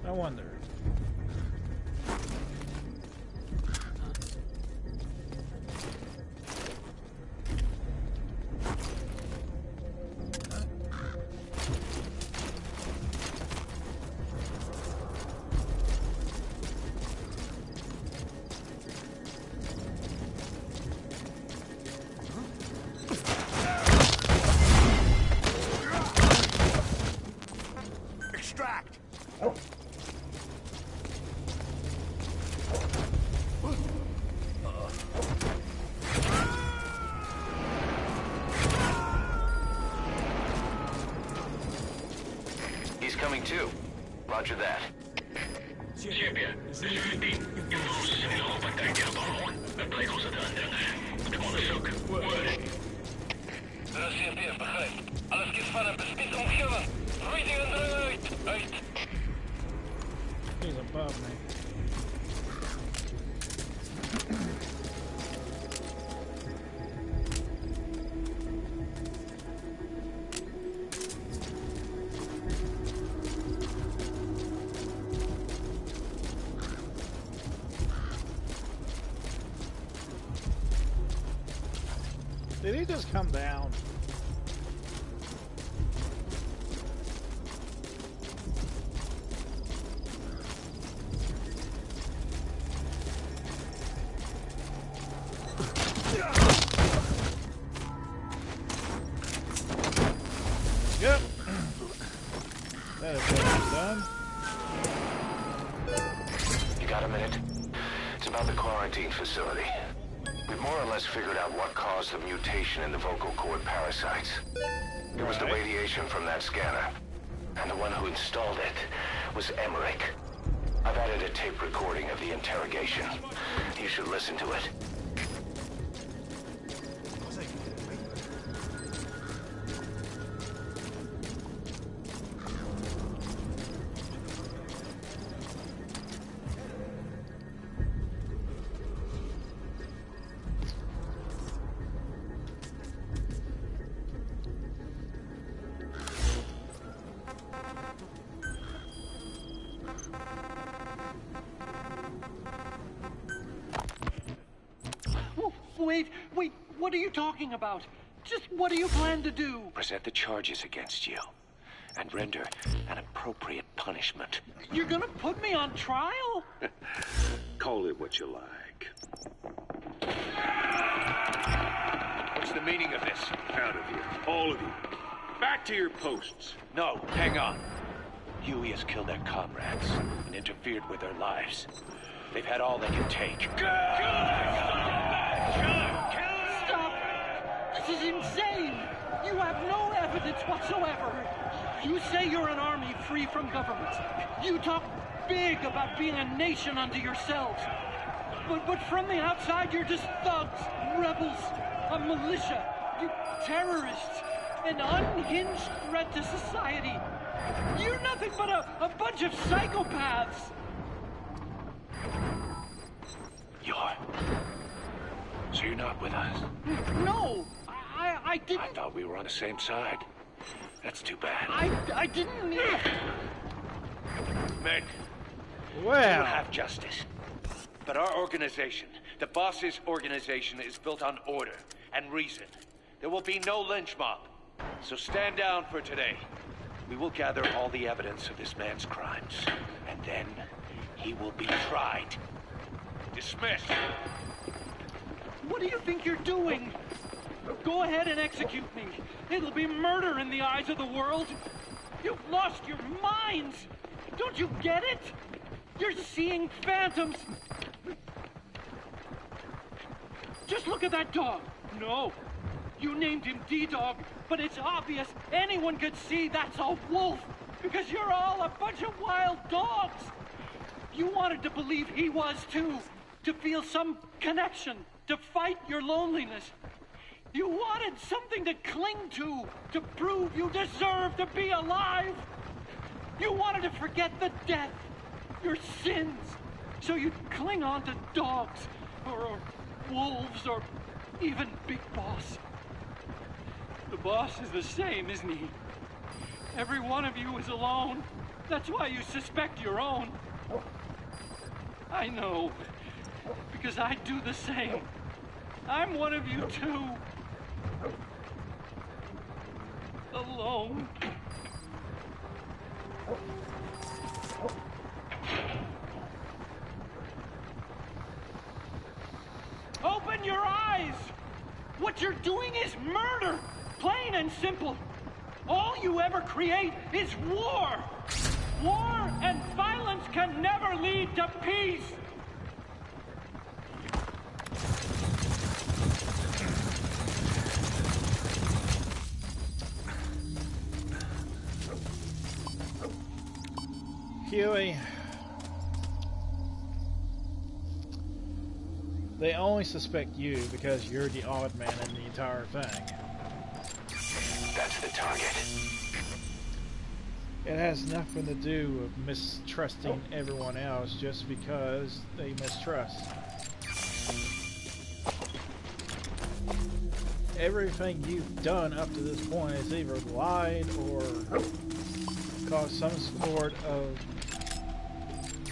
S1: I wonder.
S2: 2. Roger that.
S7: Siebie, Zwiebin, Infos, Hoofdpartij Baron. Met plegels aan de anderen. De onderzoek. Word. CMP, begrijp. Alles kies van een bespied omgeven. Reading eruit. Uit.
S1: He's above me. Did he just come down? Yep. That is what done.
S2: You got a minute? It's about the quarantine facility. We've more or less figured out what caused the mutation in the vocal cord parasites. It was the radiation from that scanner. And the one who installed it was Emmerich. I've added a tape recording of the interrogation. You should listen to it.
S9: Wait, what are you talking about? Just what do you plan to do?
S5: Present the charges against you and render an appropriate punishment.
S9: You're gonna put me on trial?
S10: Call it what you like.
S5: What's the meaning of this?
S10: Out of here. All of you. Back to your posts.
S5: No, hang on. Huey has killed their comrades and interfered with their lives. They've had all they can take.
S9: Stop! This is insane! You have no evidence whatsoever. You say you're an army free from government. You talk big about being a nation unto yourselves. But from the outside, you're just thugs, rebels, a militia, you terrorists, an unhinged threat to society. You're nothing but a bunch of psychopaths.
S5: So you're not with us?
S9: No, I didn't.
S5: I thought we were on the same side. That's too bad.
S9: I didn't mean...
S5: Men,
S1: Well,
S5: you have justice. But our organization, the boss's organization, is built on order and reason. There will be no lynch mob. So stand down for today. We will gather all the evidence of this man's crimes. And then he will be tried. Dismissed.
S9: What do you think you're doing? Go ahead and execute me. It'll be murder in the eyes of the world. You've lost your minds. Don't you get it? You're seeing phantoms. Just look at that dog. No, you named him D-Dog, but it's obvious anyone could see that's a wolf because you're all a bunch of wild dogs. You wanted to believe he was too, to feel some connection, to fight your loneliness. You wanted something to cling to prove you deserve to be alive. You wanted to forget the death, your sins, so you'd cling on to dogs, or wolves, or even Big Boss. The boss is the same, isn't he? Every one of you is alone. That's why you suspect your own. I know, because I do the same. I'm one of you too. Alone. Open your eyes! What you're doing is murder! Plain and simple. All you ever create is war! War and violence can never lead to peace!
S1: Huey, they only suspect you because you're the odd man in the entire thing.
S2: That's the target.
S1: It has nothing to do with mistrusting everyone else just because they mistrust. Everything you've done up to this point is either lied or caused some sort of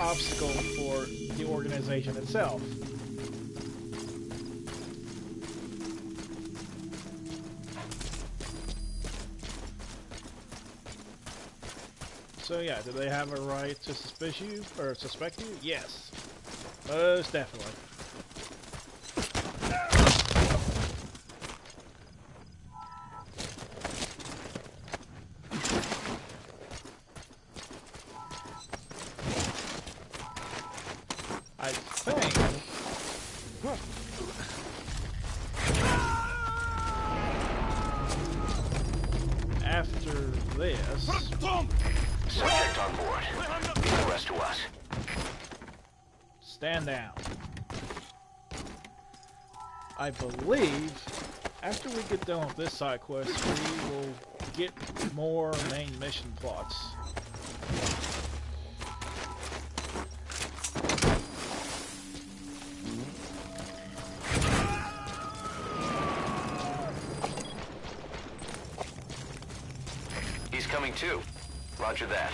S1: obstacle for the organization itself. So yeah, do they have a right to suspect you? Yes. Most definitely. I think after this,
S2: Subject on board. Leave the rest to us.
S1: stand down. I believe after we get done with this side quest, we will get more main mission plots.
S2: He's coming too. Roger that.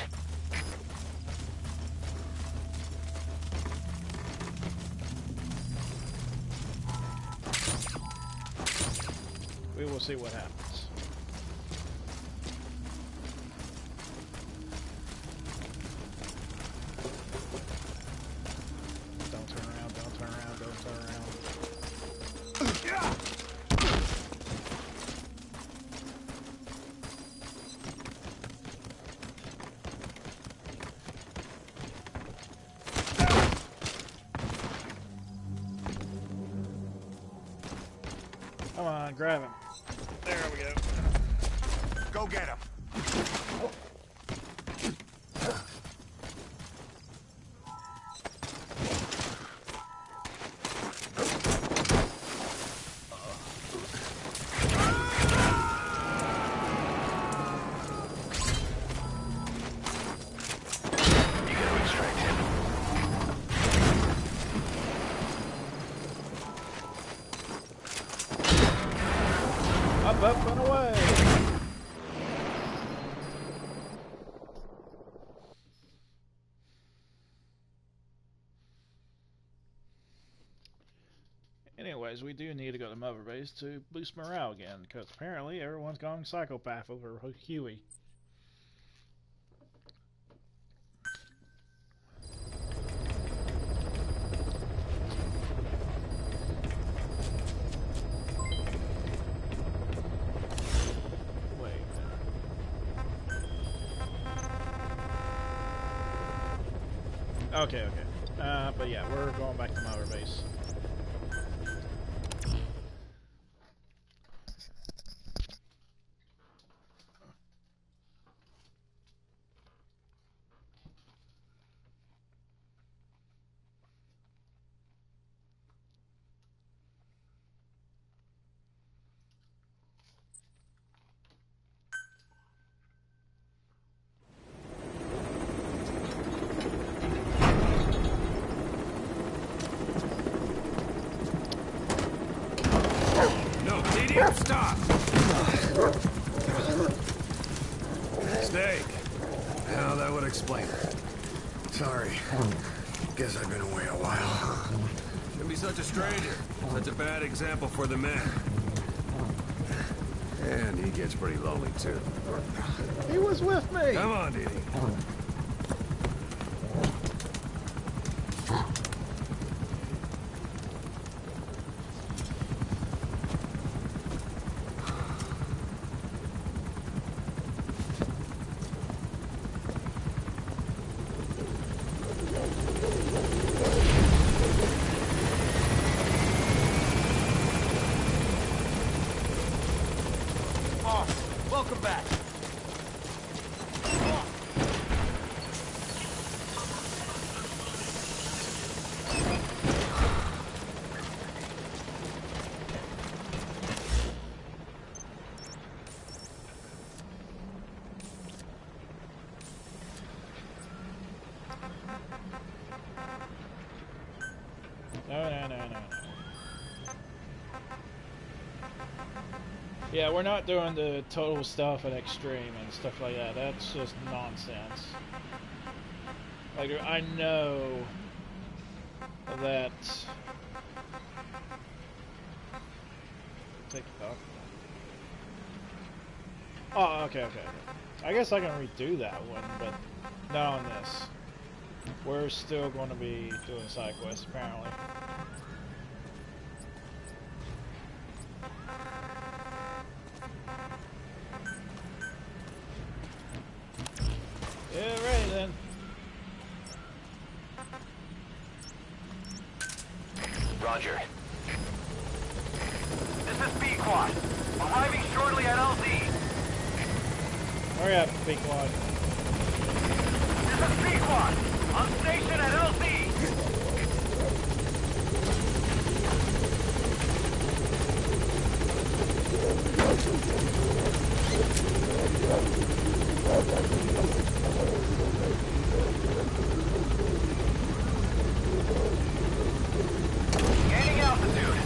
S1: We will see what happens. Don't turn around, don't turn around, don't turn around. Come on, grab him. There we go.
S4: Go get him.
S2: You gotta extract him.
S1: Up and away! Anyways, we do need to go to Mother Base to boost morale again, because apparently everyone's gone psychopath over Huey. Okay. But yeah, we're going back to Mother Base.
S3: Stop! Steak. Now that would explain it.
S4: Sorry. Guess I've been away a while.
S3: Shouldn't be such a stranger. Such a bad example for the men. And he gets pretty lonely too.
S1: He was with me!
S3: Come on, Dee Dee.
S9: Welcome back.
S1: Yeah, we're not doing the total stuff at extreme and stuff like that. That's just nonsense. Like, I know that... Take it off. Oh, okay. I guess I can redo that one, but not on this. We're still going to be doing side quests, apparently. Yeah, ready then.
S2: Roger. This is B-Quad. Arriving shortly at LZ.
S1: Hurry up, B-Quad.
S2: This is B-Quad. On station at LZ. Gaining altitude.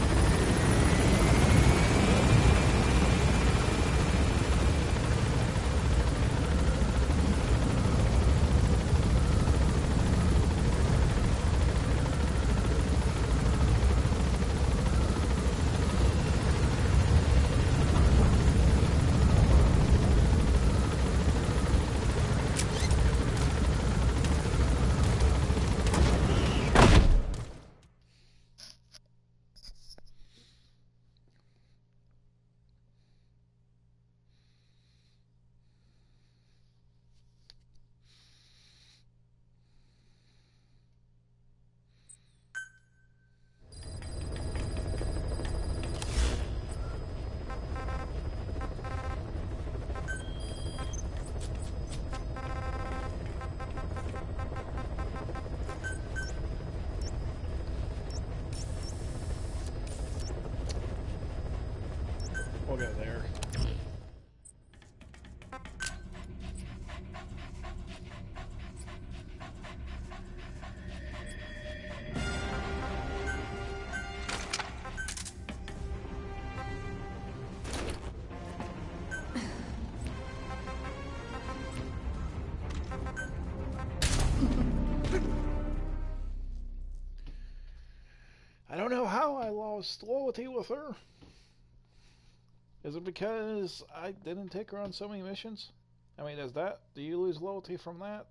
S1: We'll go there. I don't know how I lost loyalty with her. Is it because I didn't take her on so many missions? I mean, do you lose loyalty from that?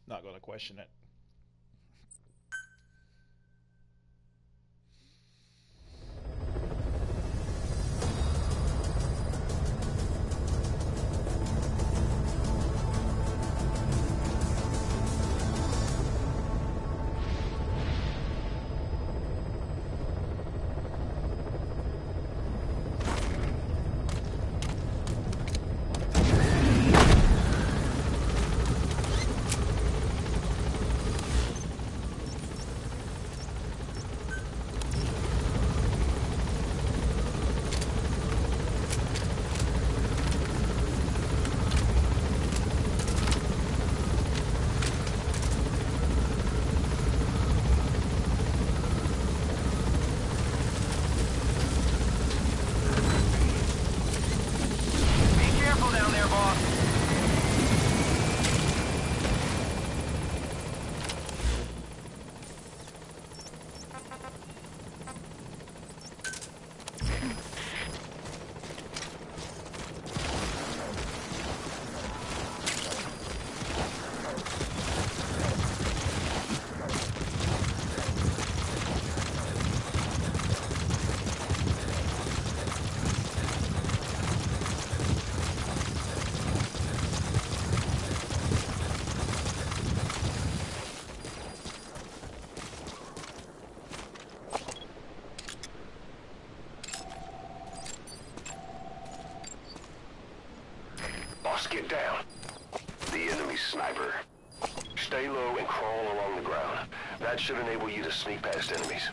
S1: Not gonna question it.
S2: Get down. The enemy sniper. Stay low and crawl along the ground. That should enable you to sneak past enemies.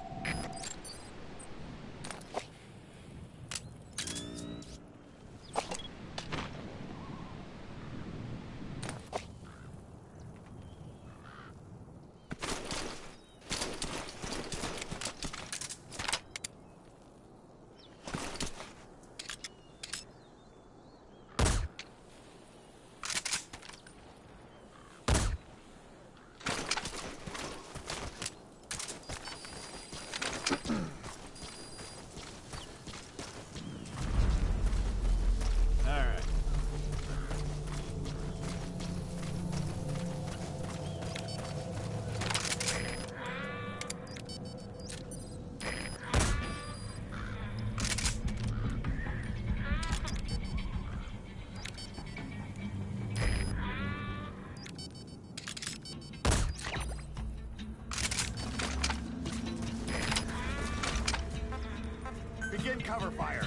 S4: cover fire.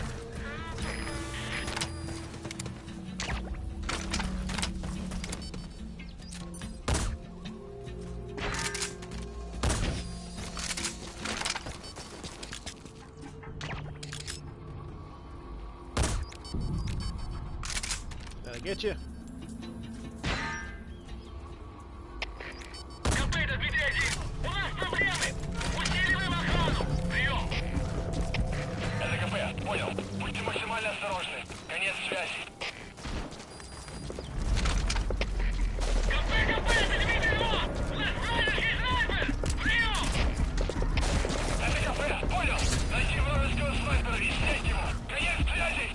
S1: Did I get you?
S7: Понял. Будьте максимально осторожны. Конец связи. КП, поднимите его! У нас вражеский снайпер! Прием! Это КП, понял. Найти вражеского снайпера и снять его. Конец связи!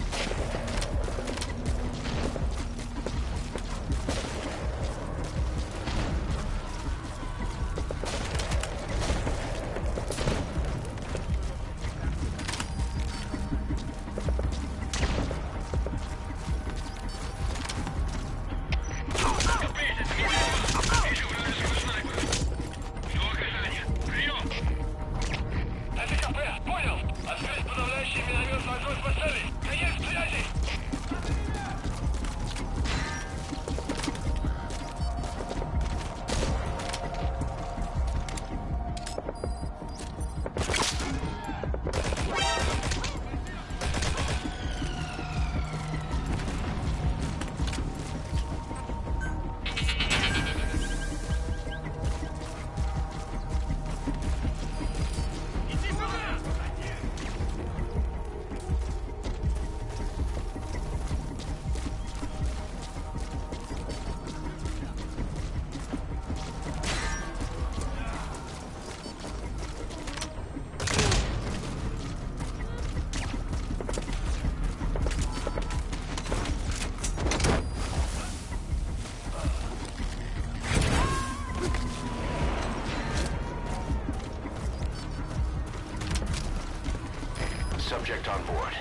S2: Subject on board.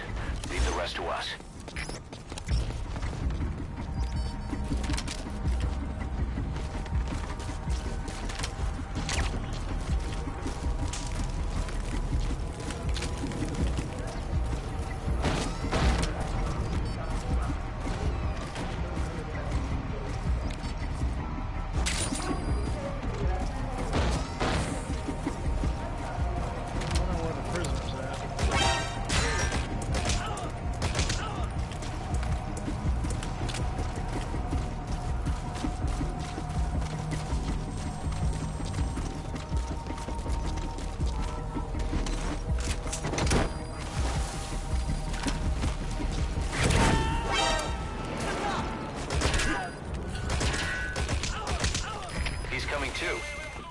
S2: Leave the rest to us.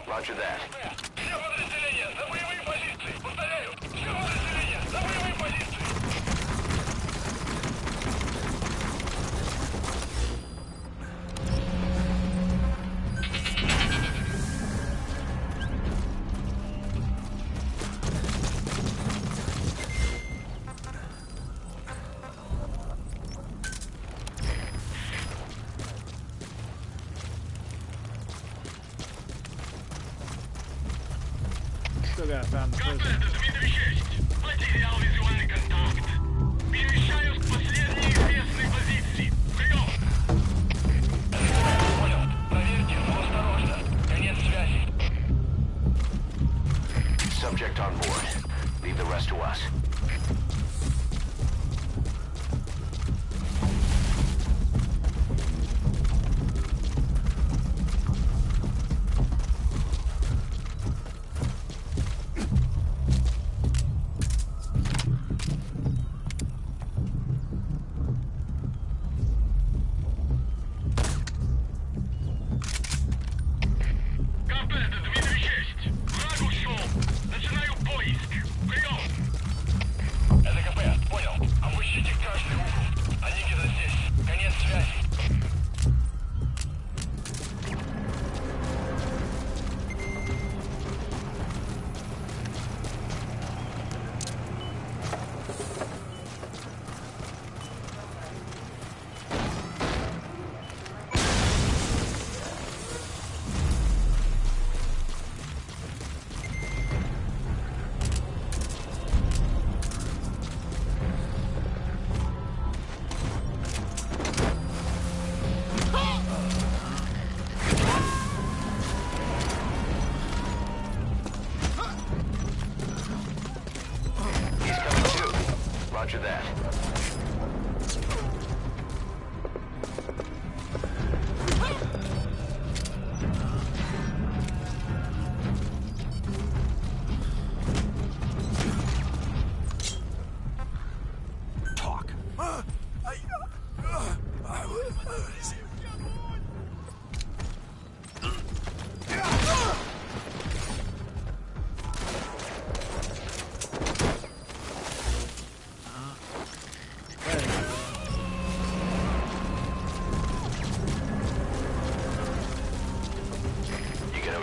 S2: Roger that.
S7: Все подразделения, за боевые позиции! Повторяю, все подразделения, за боевые позиции!
S1: Still gotta find the prison.
S7: Дмитрий 6. Потерял визуальный контакт. Перемещаюсь к последней известной позиции. Прием! Понял. Проверьте, но осторожно. Конец связи.
S2: Subject on board. Leave the rest to us.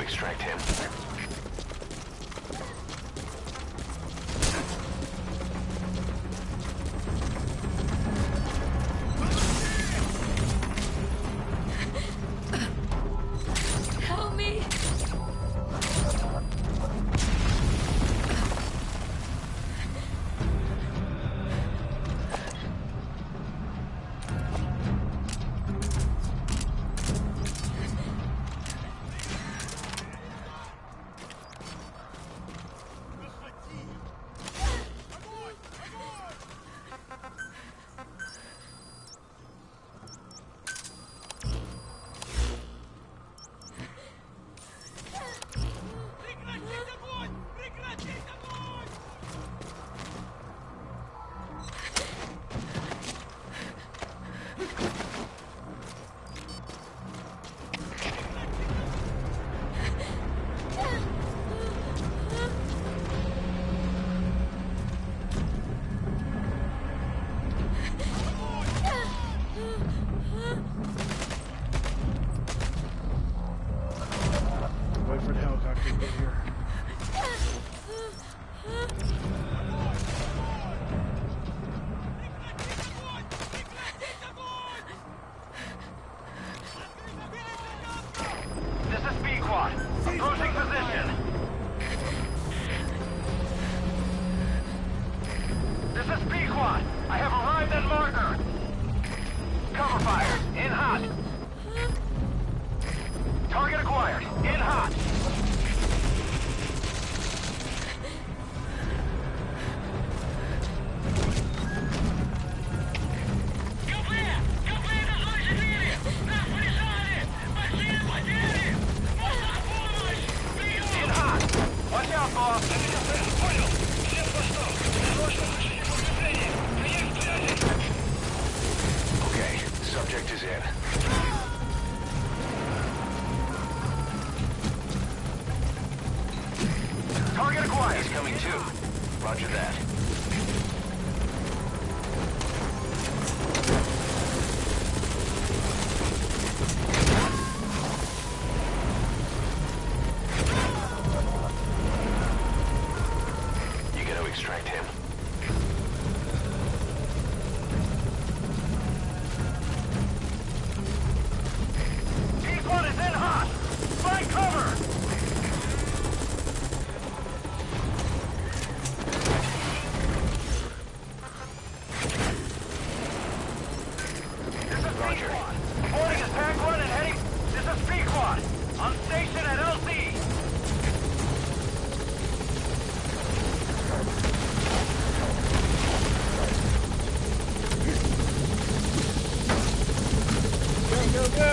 S2: extract him.
S11: Help me!
S1: Wait for the helicopter to get here.
S8: This is B-Quad. Approaching position. This is B-Quad. I have arrived at marker. Cover fire. In hot. Target acquired. In hot. In hot. Watch out, boss.
S2: Okay, subject is in.
S8: Target acquired.
S2: He's coming too. Roger that. You gotta extract him.
S8: B-Quad is in hot. Find cover. This is
S2: Roger.
S8: B-Quad. Boarding is Pack 1 and heading... This is B-Quad. On station at LZ.
S1: Go, go, go!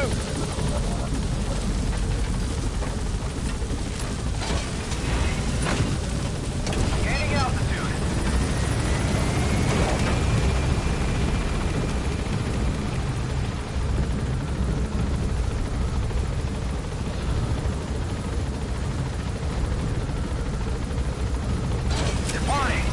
S8: Gaining altitude. Departing.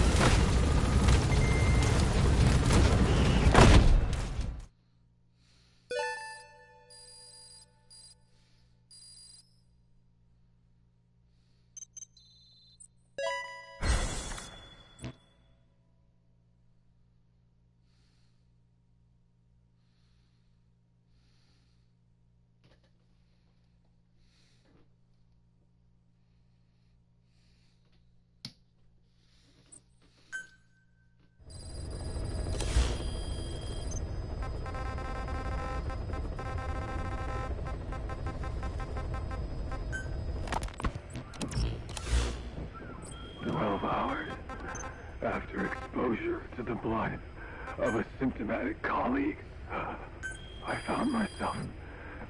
S6: After exposure to the blood of a symptomatic colleague, I found myself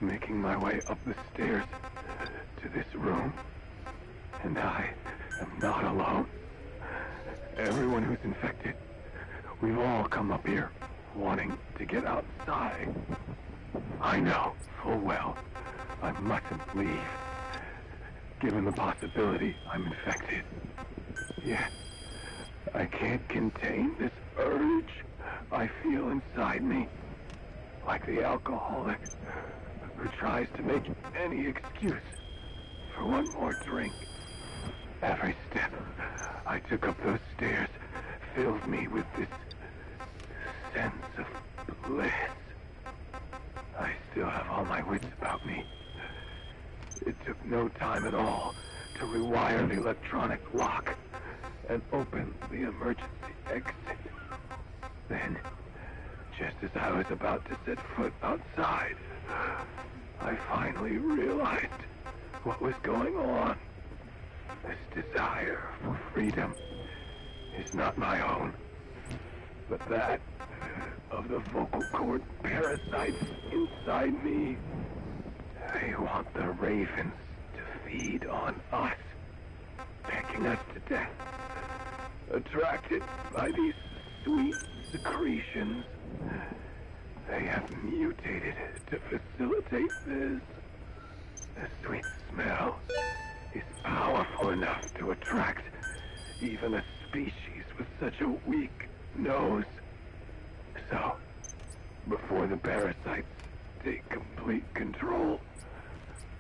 S6: making my way up the stairs to this room. And I am not alone. Everyone who's infected, we've all come up here wanting to get outside. I know full well I mustn't leave, given the possibility I'm infected. Yet, I can't contain this urge I feel inside me, like the alcoholic who tries to make any excuse for for one more drink. Every step I took up those stairs filled me with this sense of bliss. I still have all my wits about me. It took no time at all to rewire the electronic lock and open the emergency exit. Then, just as I was about to set foot outside, I finally realized what was going on. This desire for freedom is not my own, but that of the vocal cord parasites inside me. They want the ravens to feed on us, pecking us to death, attracted by these sweet secretions. They have mutated to facilitate this. The sweet smell is powerful enough to attract even a species with such a weak nose. So, before the parasites take complete control,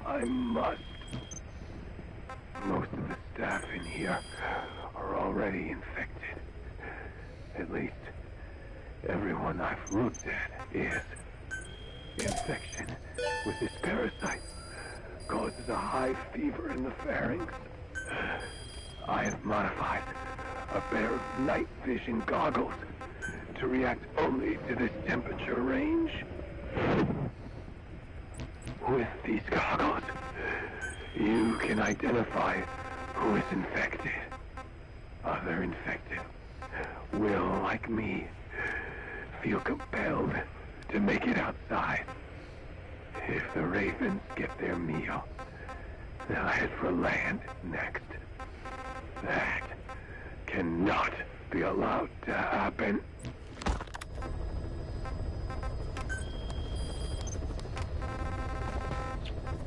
S6: I must. Most of the staff in here are already infected. At least, everyone I've looked at is. Infection with this parasite causes a high fever in the pharynx. I have modified a pair of night vision goggles to react only to this temperature range. With these goggles, you can identify who is infected. Other infected will, like me, feel compelled to make it outside. If the ravens get their meal, they'll head for land next. That cannot be allowed to happen.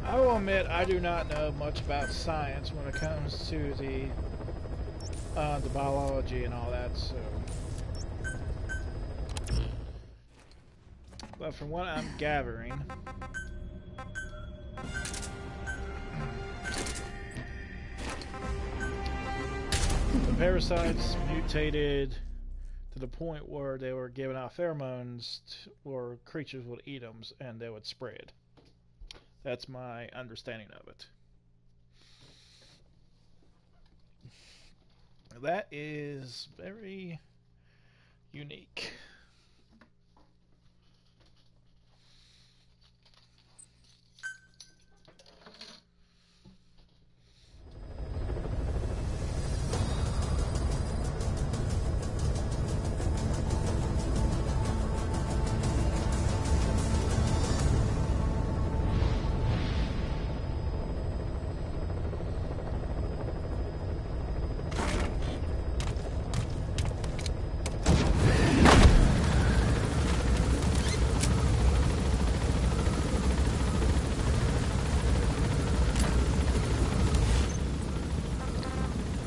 S1: I will admit I do not know much about science when it comes to the biology and all that, so. But from what I'm gathering, the parasites mutated to the point where they were giving out pheromones or creatures would eat them and they would spread. That's my understanding of it. That is very unique.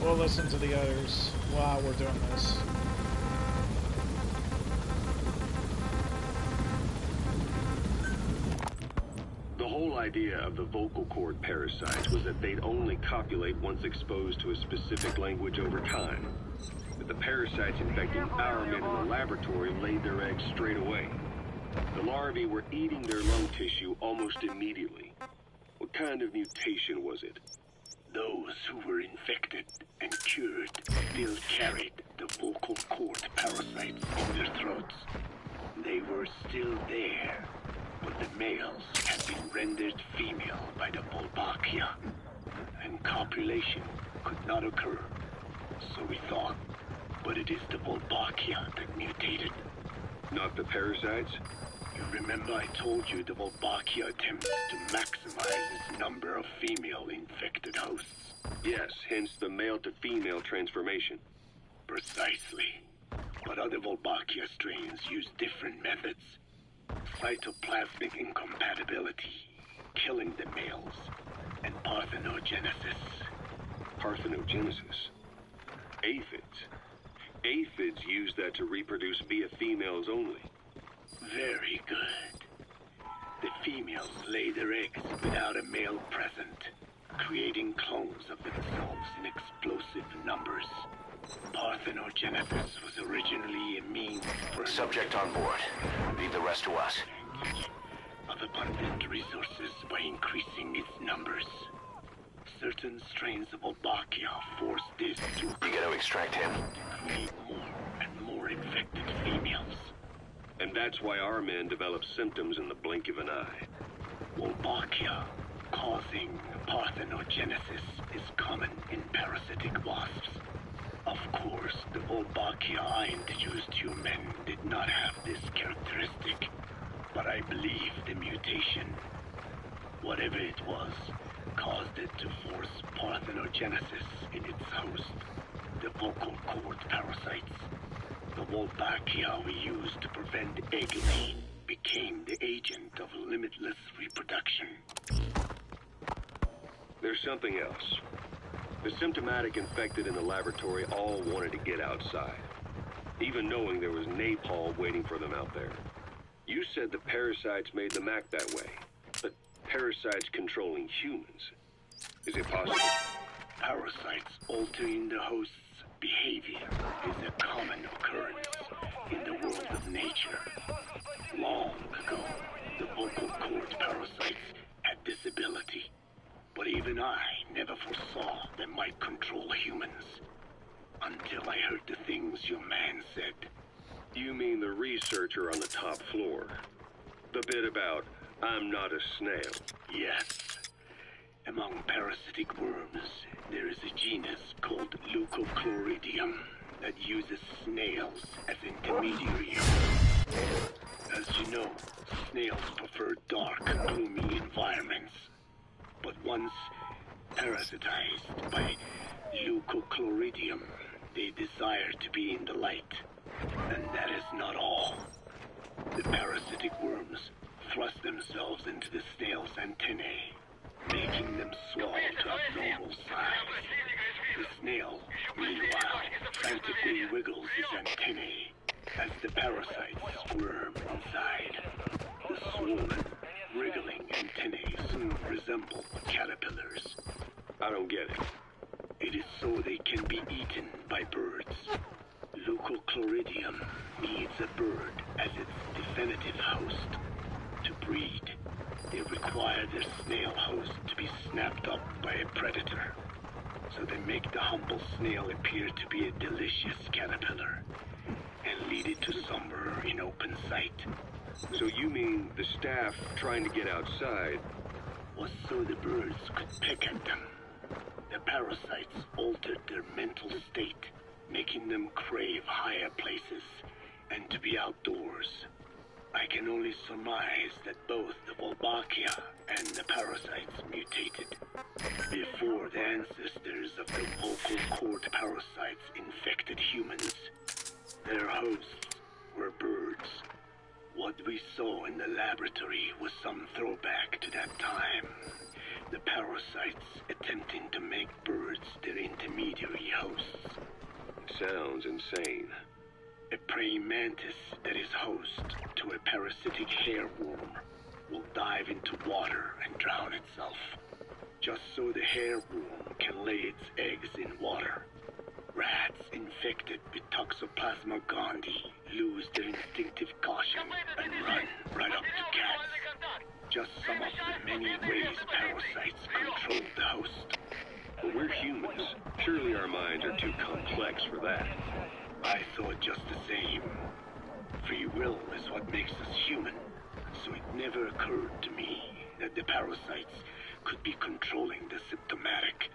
S1: We'll listen to the others while we're doing this.
S10: The whole idea of the vocal cord parasites was that they'd only copulate once exposed to a specific language over time. But the parasites infecting our men in the laboratory laid their eggs straight away. The larvae were eating their lung tissue almost immediately. What kind of mutation was it?
S7: Those who were infected and cured still carried the vocal cord parasites in their throats. They were still there, but the males had been rendered female by the Volbachia, and copulation could not occur. So we thought, but it is the Volbachia that mutated.
S10: Not the parasites?
S7: You remember I told you the Volbachia attempts to maximize its number of female infected hosts?
S10: Yes, hence the male-to-female transformation.
S7: Precisely. But other Volbachia strains use different methods. Cytoplasmic incompatibility, killing the males, and parthenogenesis.
S10: Parthenogenesis? Aphids? Aphids use that to reproduce via females only.
S7: Very good. The females lay their eggs without a male present.
S6: creating clones of themselves in explosive numbers. Parthenogenesis was originally a means for...
S2: Subject on board. Leave the rest to us.
S6: ...of abundant resources by increasing its numbers. Certain strains of Wolbachia force this to...
S2: You gotta extract him.
S6: ...create more and more infected females.
S10: And that's why our men develop symptoms in the blink of an eye.
S6: Wolbachia causing parthenogenesis is common in parasitic wasps. Of course, the Wolbachia I introduced to you men did not have this characteristic, but I believe the mutation, whatever it was, caused it to force parthenogenesis in its host, the vocal cord parasites. The Wolbachia we used to prevent egg laying became the agent of limitless reproduction.
S10: There's something else. The symptomatic infected in the laboratory all wanted to get outside, even knowing there was napalm waiting for them out there. You said the parasites made them act that way, but parasites controlling humans. Is it possible?
S6: Parasites altering the host's behavior is a common occurrence in the world of nature. Long ago, the vocal cord parasites had this ability, but even I never foresaw they might control humans. Until I heard the things your man said.
S10: You mean the researcher on the top floor? The bit about, I'm not a snail.
S6: Yes. Among parasitic worms, there is a genus called Leucochloridium that uses snails as intermediaries. As you know, snails prefer dark, gloomy environments. But once parasitized by Leucochloridium, they desire to be in the light. And that is not all. The parasitic worms thrust themselves into the snail's antennae, making them swell to abnormal size. The snail, meanwhile, frantically wiggles his antennae as the parasites squirm inside. The swollen, wriggling antennae soon resemble caterpillars.
S10: I don't get it.
S6: It is so they can be eaten by birds. Leucochloridium needs a bird as its definitive host. To breed, they require their snail host to be snapped up by a predator. So they make the humble snail appear to be a delicious caterpillar and lead it to somewhere in open sight.
S10: So you mean the staff trying to get outside
S6: was so the birds could pick at them. The parasites altered their mental state, making them crave higher places and to be outdoors. I can only surmise that both the Wolbachia and the parasites mutated before the ancestors of the vocal cord parasites infected humans. Their hosts were birds. What we saw in the laboratory was some throwback to that time. The parasites attempting to make birds their intermediary hosts.
S10: Sounds insane.
S6: A praying mantis that is host to a parasitic hairworm will dive into water and drown itself, just so the hairworm can lay its eggs in water. Rats infected with Toxoplasma gondii lose their instinctive caution and run right up to cats. Just some of the many ways parasites control the host.
S10: But we're humans. Surely our minds are too complex for that.
S6: I thought just the same. Free will is what makes us human, so it never occurred to me that the parasites could be controlling the symptomatic.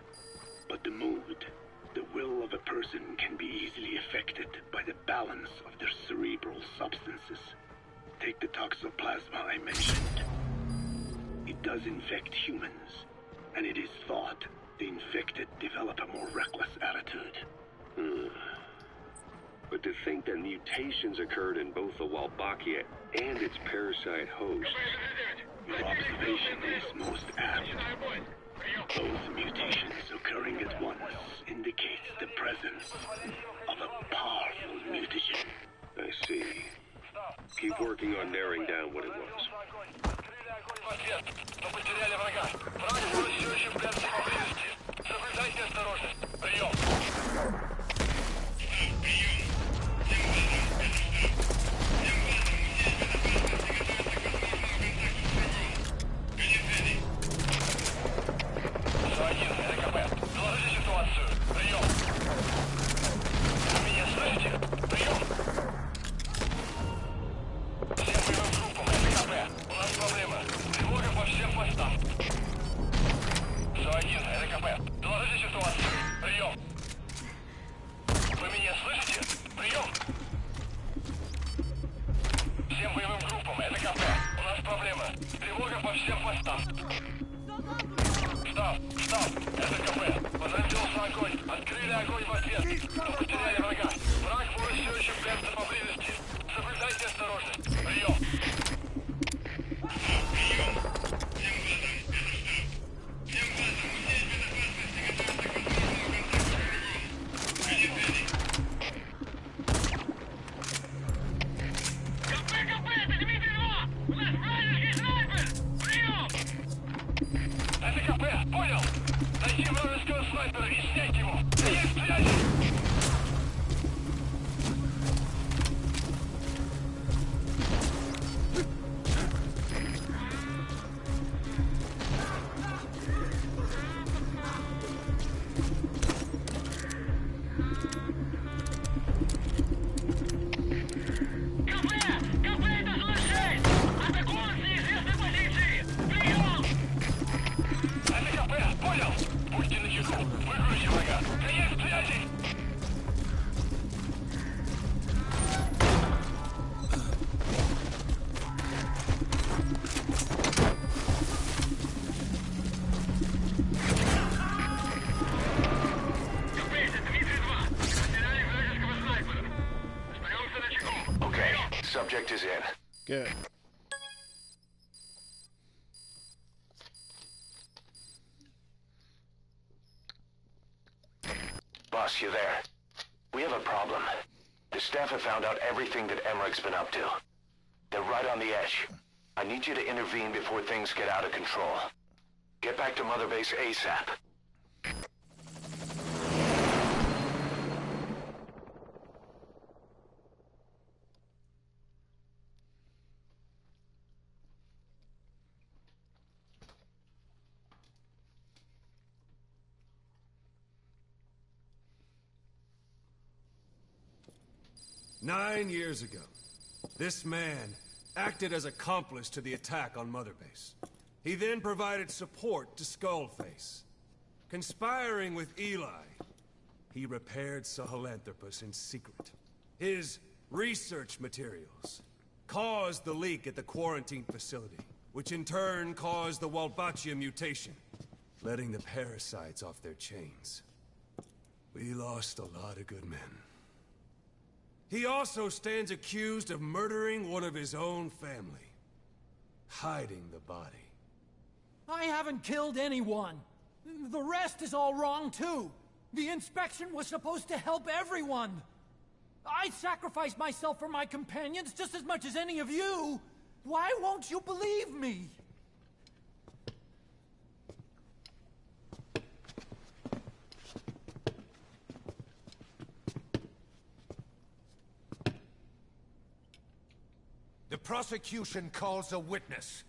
S6: But the mood, the will of a person can be easily affected by the balance of their cerebral substances. Take the toxoplasma I mentioned. It does infect humans, and it is thought the infected develop a more reckless attitude.
S10: But to think that mutations occurred in both the Wolbachia and its parasite hosts.
S6: Your observation is most apt. Both mutations occurring at once indicates the presence of a powerful mutagen.
S10: I see. Keep working on narrowing down what it was.
S7: Мы потеряли врага. Враг все еще в 101, это КП. Доложите ситуацию. Прием. Вы меня слышите? Прием. Всем боевым группам, это КП. У нас проблема. Тревога по всем постам. Штаб, это КП. Возродился огонь. Открыли огонь в ответ. Мы потеряли врага. Враг может все еще прятаться поблизости. Соблюдайте осторожность. Прием. Понял! Найди вражеского снайпера и снять его! Есть связи! Subject is in.
S1: Good.
S2: Boss, you there? We have a problem. The staff have found out everything that Emmerich's been up to. They're right on the edge. I need you to intervene before things get out of control. Get back to Mother Base ASAP.
S12: Nine years ago, this man acted as accomplice to the attack on Mother Base. He then provided support to Skullface. Conspiring with Eli, he repaired Sahelanthropus in secret. His research materials caused the leak at the quarantine facility, which in turn caused the Walbachia mutation, letting the parasites off their chains. We lost a lot of good men. He also stands accused of murdering one of his own family, hiding the body.
S9: I haven't killed anyone. The rest is all wrong, too. The inspection was supposed to help everyone. I sacrificed myself for my companions just as much as any of you. Why won't you believe me?
S3: The prosecution calls a witness.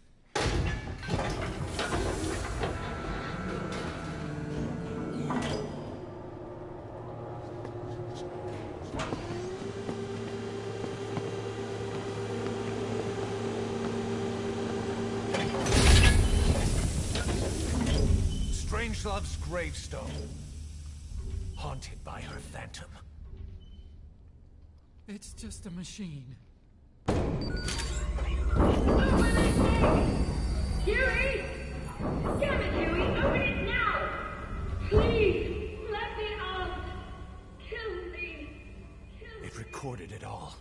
S3: Strangelove's gravestone, haunted by her phantom.
S9: It's just a machine.
S11: Huey! Damn it, Huey! Open it now! Please! Let me out! Kill me!
S3: It recorded it all.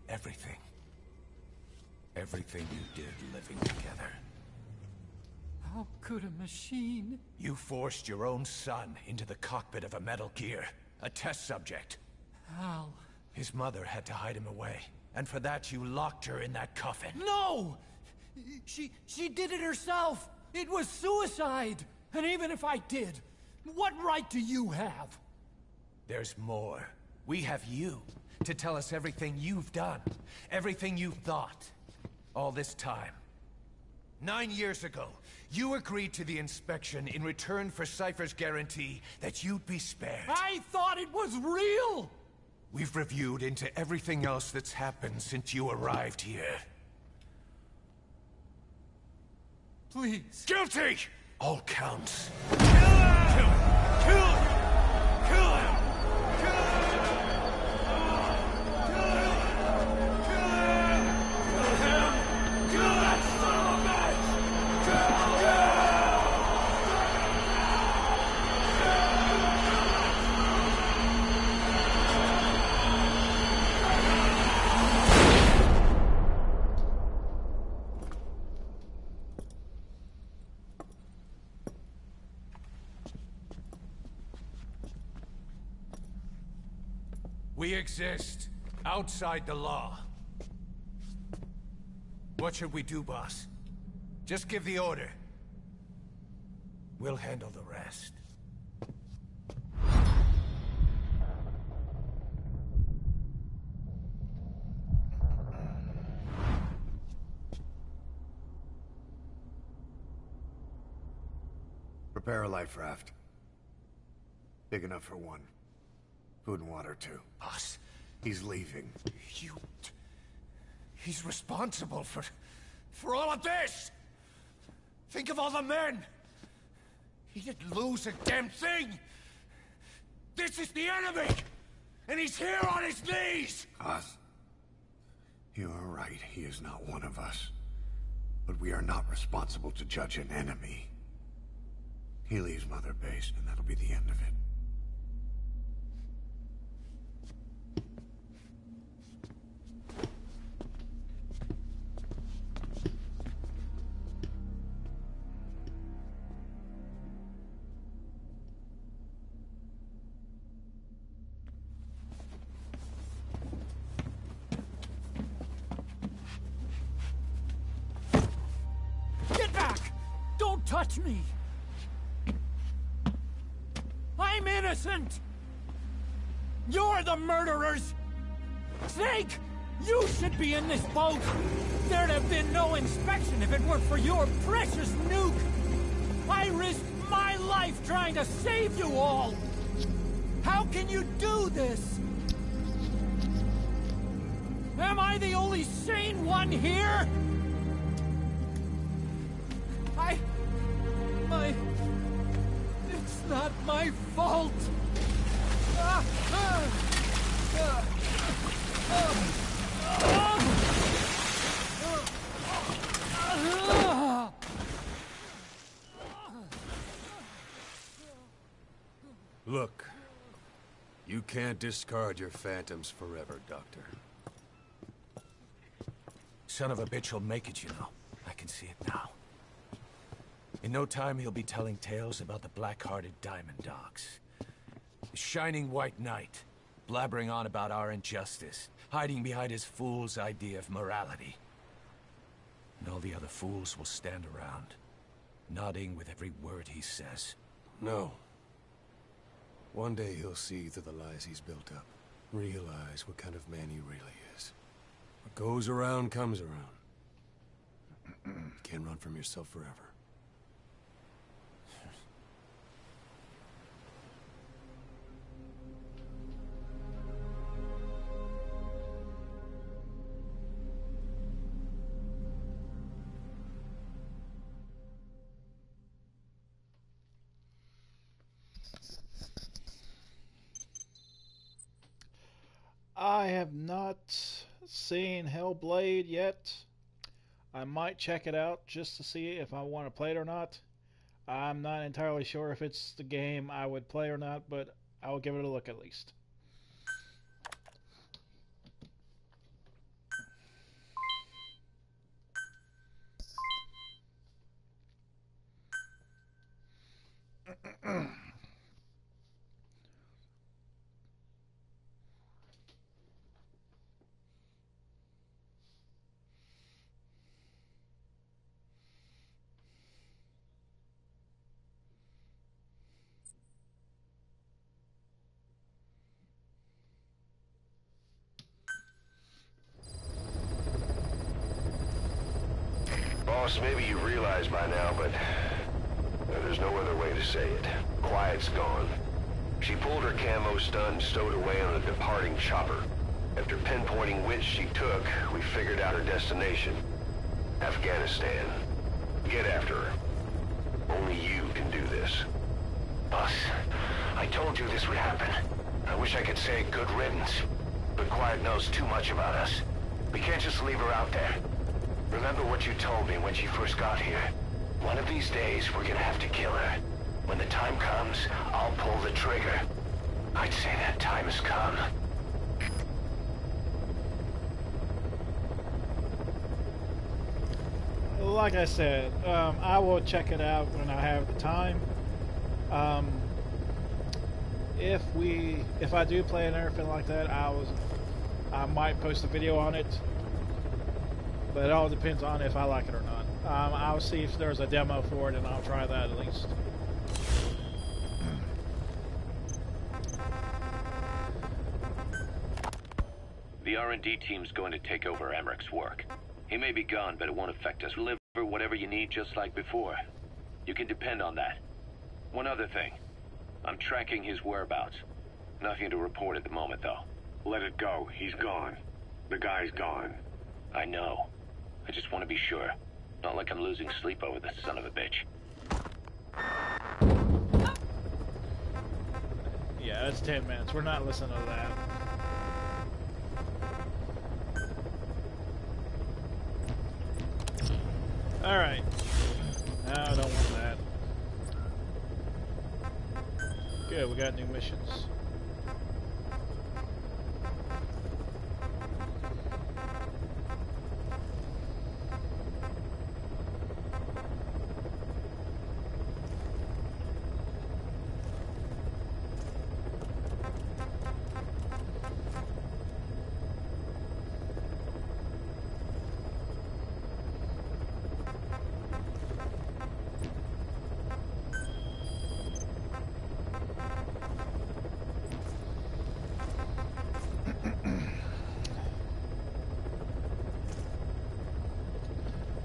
S3: Everything. Everything you did living together.
S9: How could a machine?
S3: You forced your own son into the cockpit of a Metal Gear. A test subject.
S9: How?
S3: His mother had to hide him away. And for that, you locked her in that coffin.
S9: No! She did it herself! It was suicide! And even if I did, what right do you have?
S3: There's more. We have you to tell us everything you've done. Everything you've thought. All this time. 9 years ago, you agreed to the inspection in return for Cypher's guarantee that you'd be spared.
S9: I thought it was real!
S3: We've reviewed into everything else that's happened since you arrived here. Please. Guilty! All counts. Kill him! Kill him! Kill him! Kill him! Kill him! Kill him! Kill him! Kill that son of a bitch! Kill him! We exist outside the law. What should we do, boss? Just give the order. We'll handle the rest.
S4: Prepare a life raft. Big enough for one. Food and water, too.
S3: Boss,
S4: he's leaving.
S3: He's responsible for all of this! Think of all the men! He didn't lose a damn thing! This is the enemy! And he's here on his knees!
S4: Us? You are right, he is not one of us. But we are not responsible to judge an enemy. He leaves Mother Base, and that'll be the end of it.
S9: Touch me! I'm innocent! You're the murderers! Snake! You should be in this boat! There'd have been no inspection if it weren't for your precious nuke! I risked my life trying to save you all! How can you do this? Am I the only sane one here? It's not my fault!
S12: Look, you can't discard your phantoms forever, Doctor.
S3: Son of a bitch will make it, you know. I can see it now. In no time, he'll be telling tales about the black-hearted Diamond Dogs. The Shining White Knight, blabbering on about our injustice, hiding behind his fool's idea of morality. And all the other fools will stand around, nodding with every word he says.
S12: No. One day he'll see through the lies he's built up, realize what kind of man he really is. What goes around comes around. Can't run from yourself forever.
S1: I have not seen Hellblade yet. I might check it out just to see if I want to play it or not. I'm not entirely sure if it's the game I would play or not, but I will give it a look at least.
S2: Boss, maybe you realize by now, but there's no other way to say it. Quiet's gone. She pulled her camo stun and stowed away on a departing chopper. After pinpointing which she took, we figured out her destination. Afghanistan. get after her. Only you can do this.
S8: Boss, I told you this would happen. I wish I could say good riddance, but Quiet knows too much about us. We can't just leave her out there. Remember what you told me when she first got here. One of these days, we're gonna have to kill her. When the time comes, I'll pull the trigger. I'd say that time has come.
S1: Like I said, I will check it out when I have the time. If I do play it or anything like that, I might post a video on it. But it all depends on if I like it or not. I'll see if there's a demo for it, and I'll try that at least.
S5: The R&D team's going to take over Emmerich's work. He may be gone, but it won't affect us. Deliver whatever you need just like before. You can depend on that. One other thing. I'm tracking his whereabouts. Nothing to report at the moment, though.
S10: Let it go. He's gone. The guy's gone.
S5: I know. I just want to be sure. Not like I'm losing sleep over this son of a bitch.
S1: Yeah, that's 10 minutes. We're not listening to that. Alright. No, I don't want that. Good, we got new missions.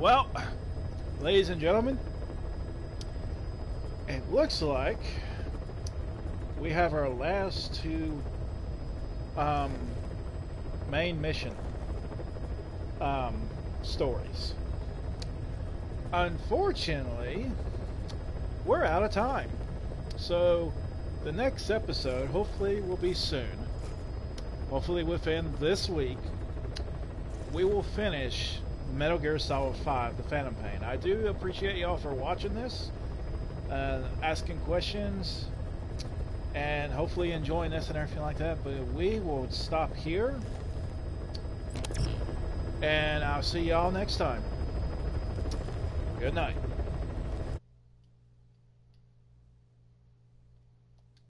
S1: Well, ladies and gentlemen, it looks like we have our last two main mission stories. Unfortunately, we're out of time. So the next episode hopefully will be soon. Hopefully within this week we will finish Metal Gear Solid 5, The Phantom Pain. I do appreciate y'all for watching this, asking questions, and hopefully enjoying this and everything like that. But we will stop here, and I'll see y'all next time. Good night.